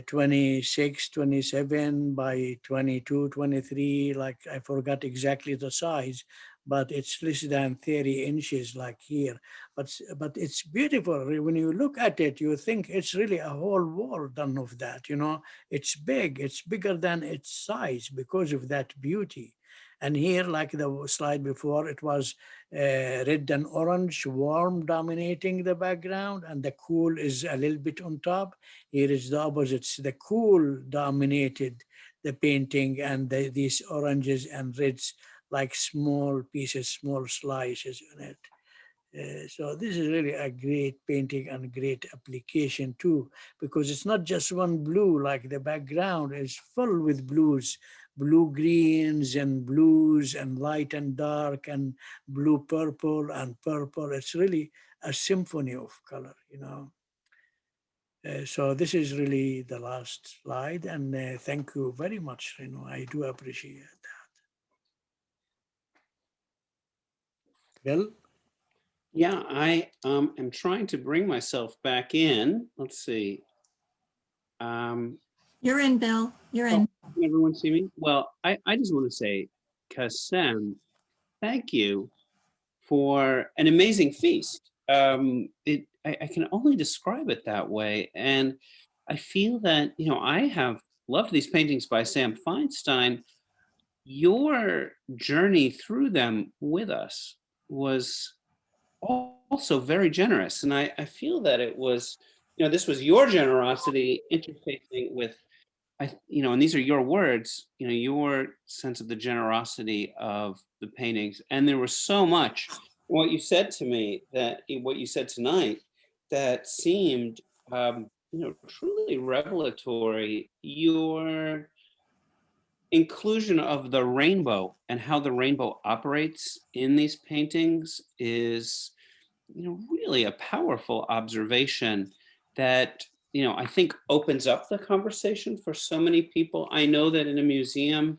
26, 27 by 22, 23, like I forgot exactly the size, but it's less than 30 inches like here. But it's beautiful. When you look at it, you think it's really a whole wall done of that, you know. It's big, it's bigger than its size because of that beauty. And here, like the slide before, it was red and orange, warm dominating the background, and the cool is a little bit on top. Here is the opposites. The cool dominated the painting, and these oranges and reds like small pieces, small slices in it. So this is really a great painting and great application too, because it's not just one blue, like the background is full with blues, blue greens and blues and light and dark and blue purple and purple. It's really a symphony of color, you know. So this is really the last slide, and thank you very much. You know, I do appreciate that. Bill? Yeah, I am trying to bring myself back in. Let's see. You're in, Bill. You're in. Can everyone see me? Well, I just want to say, Kassem, thank you for an amazing feast. I can only describe it that way. And I feel that, you know, I have loved these paintings by Sam Feinstein. Your journey through them with us was also very generous. And I feel that it was, you know, this was your generosity interfacing with, you know, and these are your words, you know, your sense of the generosity of the paintings. And there was so much what you said to me, that what you said tonight, that seemed, you know, truly revelatory. Your inclusion of the rainbow and how the rainbow operates in these paintings is, you know, really a powerful observation that, you know, I think opens up the conversation for so many people. I know that in a museum,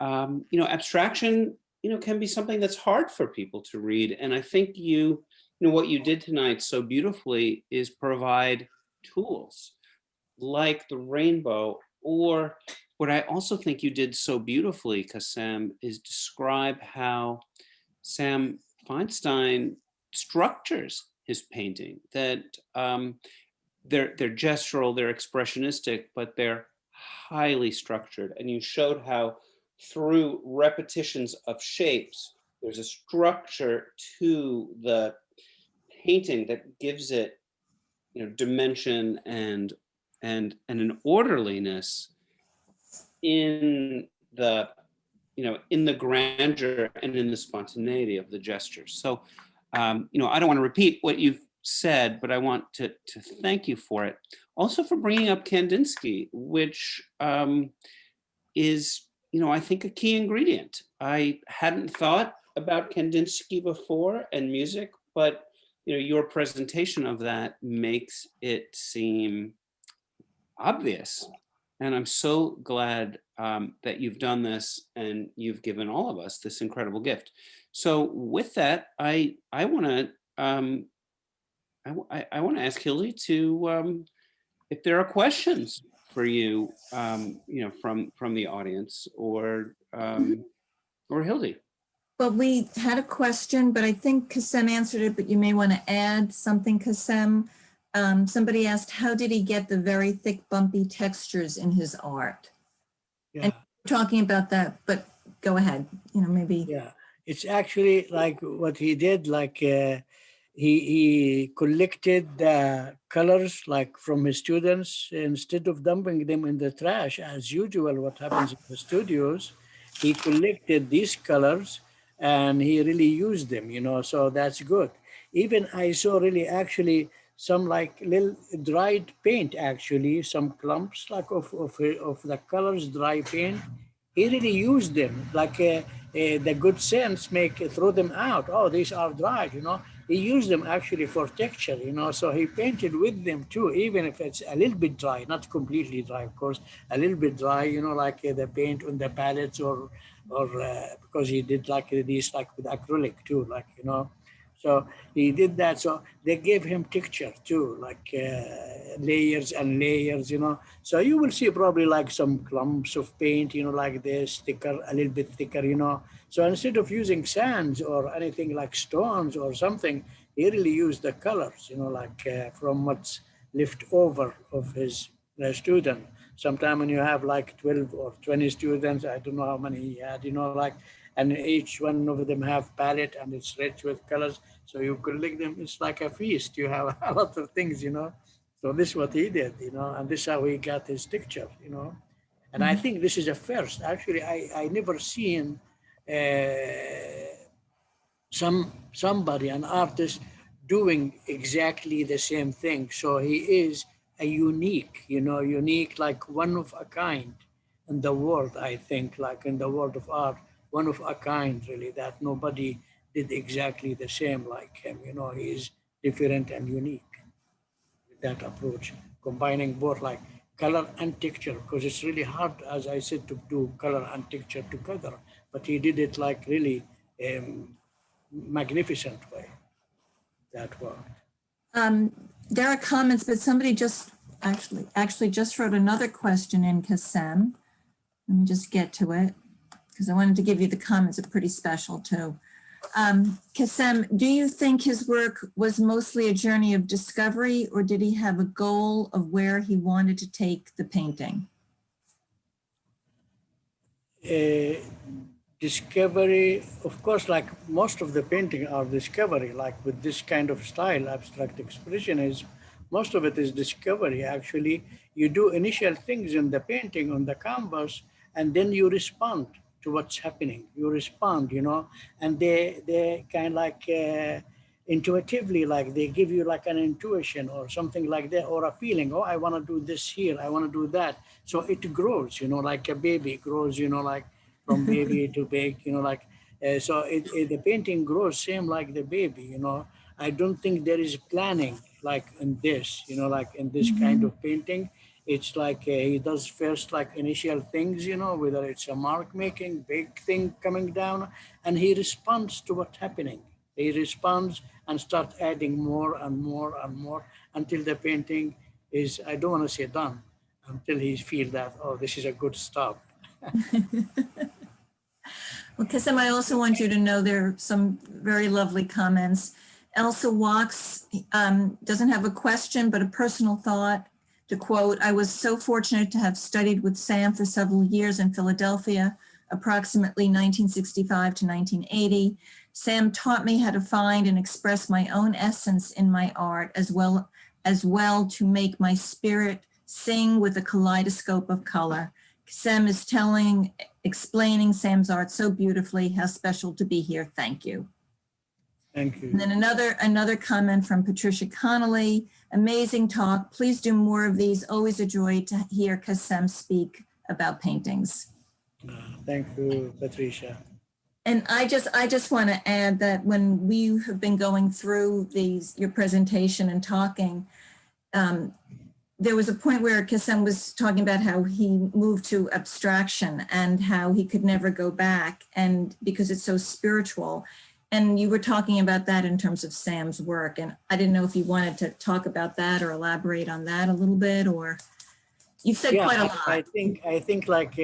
you know, abstraction, you know, can be something that's hard for people to read. And I think you know, what you did tonight so beautifully is provide tools like the rainbow, or what I also think you did so beautifully, Kassem, is describe how Sam Feinstein structures his painting, that they're gestural, they're expressionistic, but they're highly structured. And you showed how through repetitions of shapes, there's a structure to the painting that gives it, you know, dimension and an orderliness in the, you know, in the grandeur and in the spontaneity of the gestures. So, you know, I don't want to repeat what you've said, but I want to thank you for it. Also for bringing up Kandinsky, which is, you know, I think a key ingredient. I hadn't thought about Kandinsky before and music, but, you know, your presentation of that makes it seem obvious. And I'm so glad that you've done this and you've given all of us this incredible gift. So with that, I want to I want to ask Hildy to if there are questions for you, you know, from the audience, or Hildy. Well, we had a question, but I think Kassem answered it, but you may want to add something, Kassem. Somebody asked, how did he get the very thick, bumpy textures in his art? Yeah. And we're talking about that, but go ahead, you know, maybe. Yeah, it's actually like what he did, like he collected the colors like from his students. Instead of dumping them in the trash as usual, what happens in the studios, he collected these colors and he really used them, you know, so that's good. Even I saw really actually some like little dried paint, actually, some clumps like of the colors, dry paint. He really used them, like the good sense make throw them out. Oh, these are dried, you know. He used them actually for texture, you know. So he painted with them too, even if it's a little bit dry, not completely dry, of course, a little bit dry, you know, like the paint on the palettes, or because he did like these like with acrylic too, like, you know. So he did that. So they gave him texture too, like layers and layers, you know. So you will see probably like some clumps of paint, you know, like this, thicker, a little bit thicker, you know. So instead of using sands or anything like stones or something, he really used the colors, you know, like from what's left over of his student. Sometime when you have like 12 or 20 students, I don't know how many he had, you know, like, and each one of them have palette and it's rich with colors. So you collect them, it's like a feast. You have a lot of things, you know. So this is what he did, you know, and this is how he got his picture, you know. And I think this is a first. Actually, I never seen somebody, an artist, doing exactly the same thing. So he is a unique, unique, like one of a kind in the world, I think, like in the world of art, one of a kind, really, that nobody did exactly the same like him. He is different and unique with that approach, combining both like color and texture, because it's really hard, as I said, to do color and texture together. But he did it like really magnificent way. That worked. There are comments, but somebody just actually just wrote another question in Kassem. Let me just get to it because I wanted to give you the comments. Are pretty special too. Kassem, do you think his work was mostly a journey of discovery, or did he have a goal of where he wanted to take the painting? Discovery, of course, like most of the painting are discovery, like with this kind of style, abstract expressionism, most of it is discovery. Actually, you do initial things in the painting on the canvas, and then you respond to what's happening. You respond, and they kind of like intuitively, like they give you like an intuition or something like that, or a feeling, oh, I want to do this here, I want to do that. So it grows, like a baby grows, like from baby to big, so the painting grows same like the baby, I don't think there is planning like in this, like in this kind of painting. It's like he does first like initial things, whether it's a mark making, big thing coming down, and he responds to what's happening. He responds and start adding more and more and more until the painting is, I don't want to say done, until he feels that, oh, this is a good stop. Well, Kassem, I also want you to know there are some very lovely comments. Elsa Walks doesn't have a question, but a personal thought. To quote, I was so fortunate to have studied with Sam for several years in Philadelphia, approximately 1965 to 1980. Sam taught me how to find and express my own essence in my art, as well to make my spirit sing with a kaleidoscope of color. Sam is explaining Sam's art so beautifully. How special to be here. Thank you. Thank you. And then another comment from Patricia Connolly. Amazing talk. Please do more of these. Always a joy to hear Kassem speak about paintings. Thank you, Patricia. And I just want to add that when we have been going through your presentation and talking, there was a point where Kassem was talking about how he moved to abstraction and how he could never go back, and because it's so spiritual. And you were talking about that in terms of Sam's work. And I didn't know if you wanted to talk about that or elaborate on that a little bit, or you've said quite a lot. I think like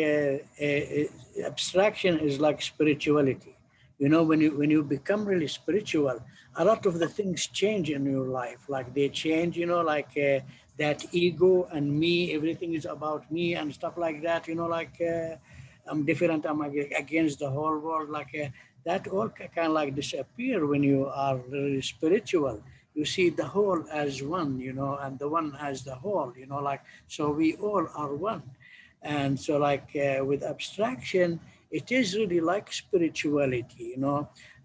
abstraction is like spirituality. When you become really spiritual, a lot of the things change in your life. Like they change, like that ego and me, everything is about me and stuff like that. I'm different, I'm against the whole world. That all kind of like disappear when you are really spiritual. You see the whole as one, and the one as the whole, so we all are one. And so with abstraction, it is really like spirituality,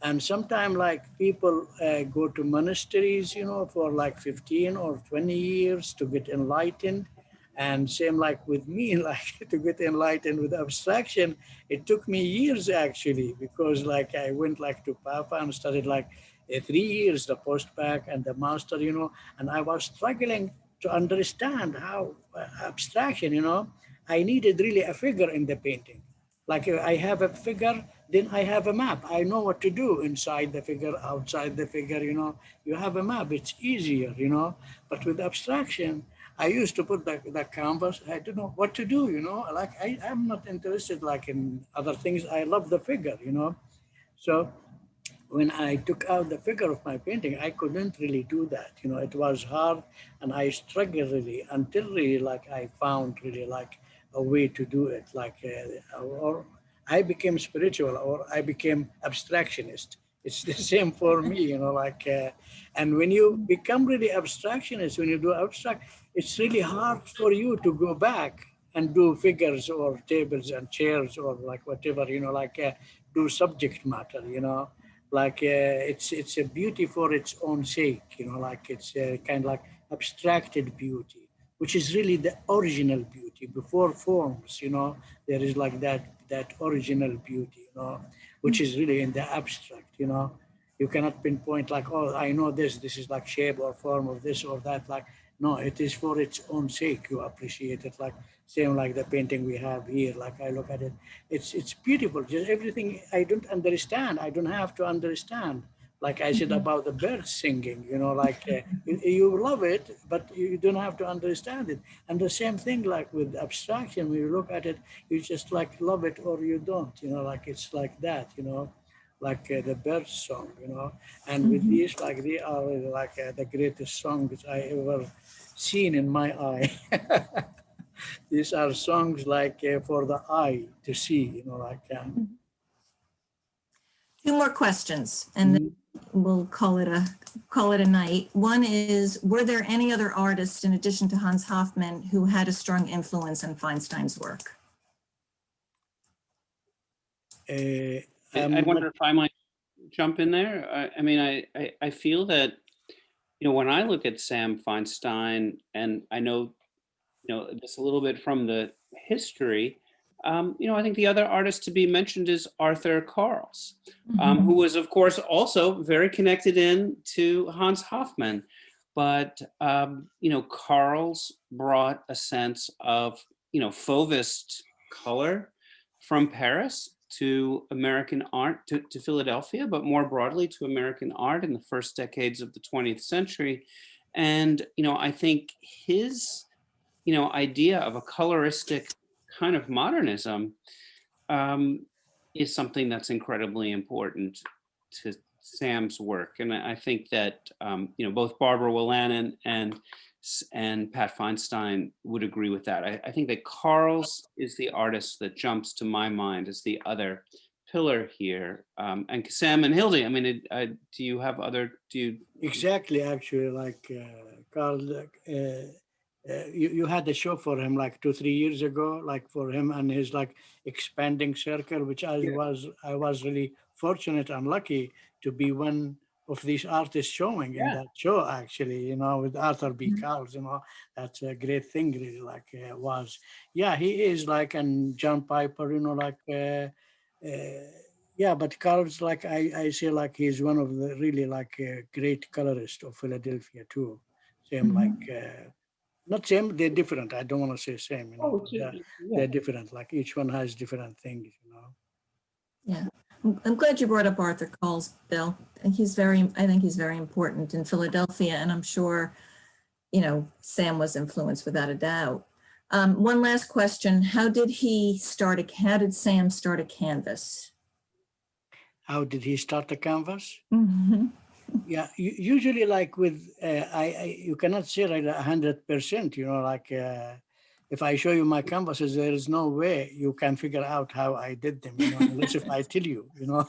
and sometimes people go to monasteries, for 15 or 20 years to get enlightened. And same with me, to get enlightened with abstraction, it took me years actually, because I went to Papa and studied 3 years, the post-bac and the master, and I was struggling to understand how abstraction, I needed really a figure in the painting. I have a figure, then I have a map. I know what to do inside the figure, outside the figure, you have a map, it's easier, but with abstraction, I used to put the canvas. I don't know what to do, I'm not interested in other things. I love the figure, So when I took out the figure of my painting, I couldn't really do that. It was hard, and I struggled really until really I found really a way to do it. Or I became spiritual, or I became abstractionist. It's the same for me, and when you become really abstractionist, when you do abstract, it's really hard for you to go back and do figures or tables and chairs or whatever, do subject matter, like it's a beauty for its own sake, you know, like it's kind of like abstracted beauty, which is really the original beauty before forms, you know. There is like that original beauty, you know, which is really in the abstract, you know. You cannot pinpoint like, oh, I know this is like shape or form of this or that. Like, no, it is for its own sake. You appreciate it. Like same like the painting we have here. Like I look at it, it's beautiful. Just everything I don't understand. I don't have to understand. Like I said about the birds singing, you know, like you love it, but you don't have to understand it. And the same thing like with abstraction, when you look at it, you just like love it or you don't, you know, like it's like that, you know, like the birds song, you know. And with these, like they are like the greatest songs I ever seen in my eye. These are songs like for the eye to see, you know, like. Two more questions, and then we'll call it a night. One is, were there any other artists in addition to Hans Hofmann who had a strong influence on Feinstein's work? I wonder if I might jump in there. I mean, I feel that, you know, when I look at Sam Feinstein, and I know, you know, just a little bit from the history, you know, I think the other artist to be mentioned is Arthur Karls, who was, of course, also very connected in to Hans Hofmann. But, you know, Karls brought a sense of, you know, Fauvist color from Paris to American art, to Philadelphia, but more broadly to American art in the first decades of the 20th century. And, you know, I think his, you know, idea of a coloristic kind of modernism is something that's incredibly important to Sam's work. And I think that, you know, both Barbara Willan and Pat Feinstein would agree with that. I think that Karls is the artist that jumps to my mind as the other pillar here. And Sam and Hildy, I mean, do you have other, Exactly, actually, like Carl, you had a show for him like 2-3 years ago, like for him and his like expanding circle, which I was really fortunate and lucky to be one of these artists showing in that show, actually, you know, with Arthur B. Karls, you know. That's a great thing, really, like was. Yeah, he is like, and John Piper, you know, like, yeah, but Karls, like I say, like he's one of the really like great colorists of Philadelphia too. Same like, not same, they're different. I don't want to say same, you know, but they're different. Like each one has different things, you know. Yeah, I'm glad you brought up Arthur Karls, Bill. I think he's very important in Philadelphia, and I'm sure, you know, Sam was influenced without a doubt. One last question: how did Sam start a canvas? How did he start the canvas? Yeah, usually like with you cannot say like 100%. You know, like if I show you my canvases, there is no way you can figure out how I did them. You know, unless if I tell you. You know,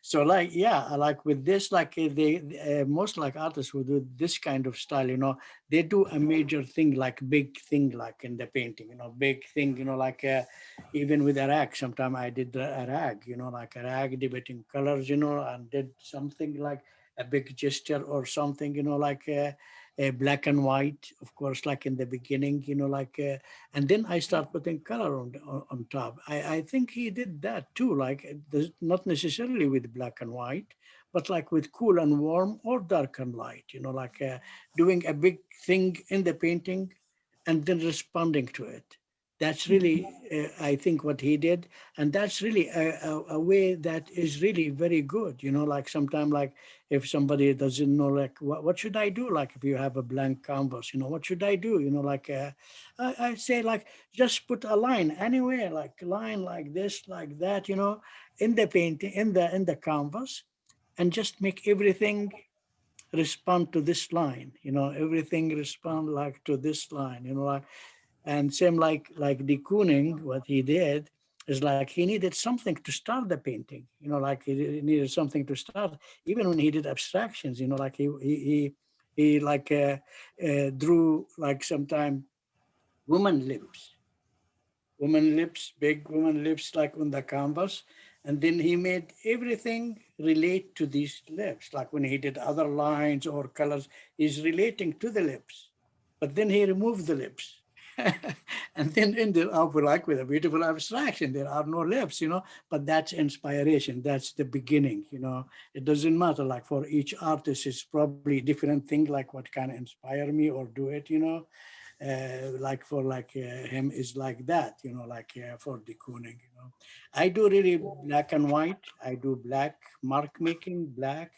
so like yeah, like with this, like they most like artists who do this kind of style. You know, they do a major thing, like big thing, like in the painting. You know, big thing. You know, like even with a rag. Sometimes I did a rag. You know, like a rag debating colors. You know, and did something like a big gesture or something, you know, like a black and white, of course, like in the beginning, you know, like, and then I start putting color on top. I think he did that too, like not necessarily with black and white, but like with cool and warm or dark and light, you know, like doing a big thing in the painting and then responding to it. That's really, I think, what he did. And that's really a way that is really very good. You know, like sometimes, like if somebody doesn't know, like, what should I do? Like if you have a blank canvas, you know, what should I do? You know, like I say, like, just put a line anywhere, like line like this, like that, you know, in the painting, in the canvas, and just make everything respond to this line. You know, everything respond like to this line. You know, like. And same like de Kooning, what he did is like he needed something to start the painting. You know, like he needed something to start. Even when he did abstractions, you know, like he like drew like sometime woman lips, big woman lips, like on the canvas, And then he made everything relate to these lips. Like when he did other lines or colors, he's relating to the lips. But then he removed the lips. And then ended up with a beautiful abstraction. There are no lips, but that's inspiration. That's the beginning, It doesn't matter, like for each artist, it's probably a different thing, like what can inspire me or do it, like for him is like that, for de Kooning, I do really black and white. I do black mark making, black,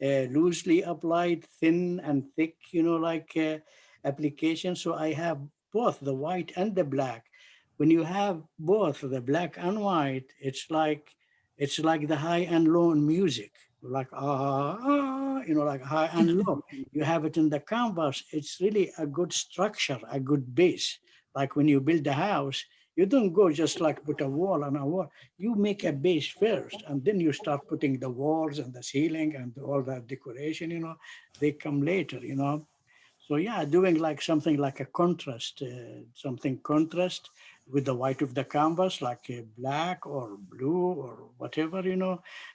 loosely applied, thin and thick, application. So I have both the white and the black. When you have both the black and white, it's like the high and low in music, like like high and low. You have it in the canvas. It's really a good structure, a good base. Like when you build a house, you don't go just like put a wall on a wall. You make a base first, and then you start putting the walls and the ceiling and all that decoration. They come later. So yeah, doing like something like a contrast, something contrast with the white of the canvas, like a black or blue or whatever,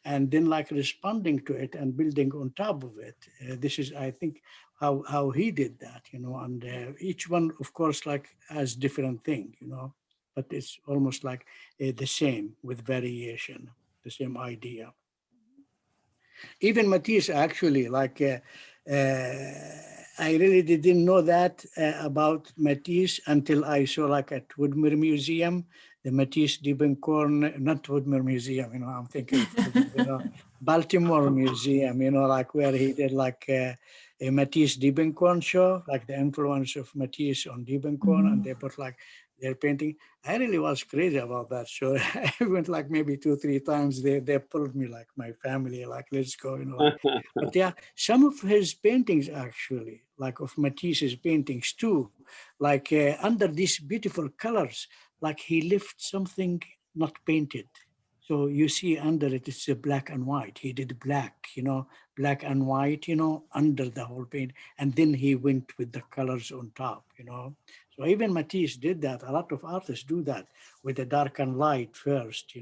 and then like responding to it and building on top of it. This is, I think, how he did that, and each one, of course, like has different thing, but it's almost like the same with variation, the same idea. Even Matisse, actually, I really didn't know that about Matisse until I saw like at Woodmere Museum, the Matisse Diebenkorn, not Woodmere Museum, I'm thinking, Baltimore Museum, like where he did like a Matisse Diebenkorn show, like the influence of Matisse on Diebenkorn, and they put like their painting. I really was crazy about that show. I went like maybe 2-3 times. They pulled me, like my family, like let's go, But yeah, some of his paintings actually, like of Matisse's paintings too, like under these beautiful colors, like he left something not painted. So you see under it, it's a black and white. He did black, black and white, under the whole paint. And then he went with the colors on top, So even Matisse did that. A lot of artists do that with the dark and light first,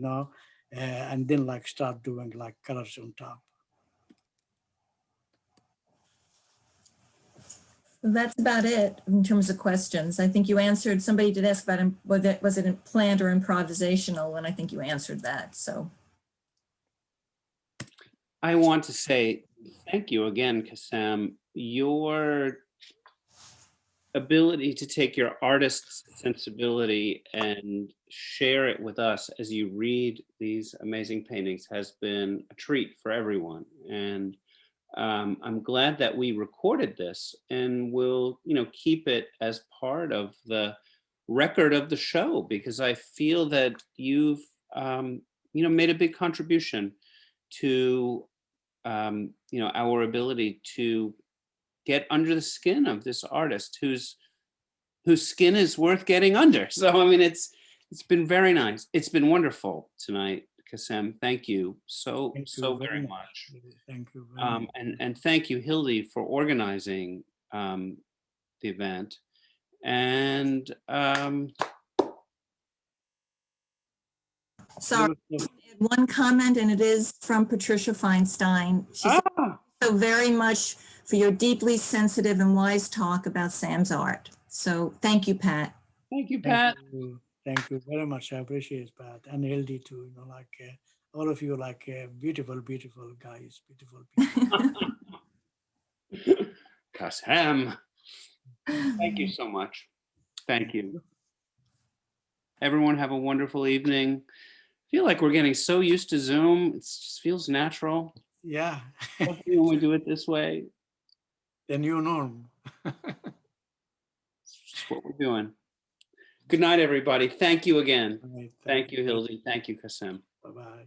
and then like start doing like colors on top. That's about it in terms of questions. I think you answered, somebody did ask about was it planned or improvisational, and I think you answered that, so. I want to say thank you again, Kassem. Your ability to take your artist's sensibility and share it with us as you read these amazing paintings has been a treat for everyone. And I'm glad that we recorded this, and we'll, keep it as part of the record of the show, because I feel that you've, made a big contribution to, our ability to get under the skin of this artist whose skin is worth getting under. So, I mean, it's been very nice. It's been wonderful tonight, Kassem. Thank you so very much. Thank you very much. And thank you, Hildy, for organizing the event. And Sorry, one comment, and it is from Patricia Feinstein. She said, so very much for your deeply sensitive and wise talk about Sam's art. So thank you, Pat. Thank you, Pat. Thank you very much. I appreciate it, Pat, and Hildy too. All of you, beautiful, beautiful guys, beautiful people. Kassem, thank you so much. Thank you. Everyone have a wonderful evening. I feel like we're getting so used to Zoom. It just feels natural. Yeah. When we do it this way. The new norm. It's just what we're doing. Good night, everybody. Thank you again. Right, thank you, Hildy. Thank you, Kassem. Bye-bye.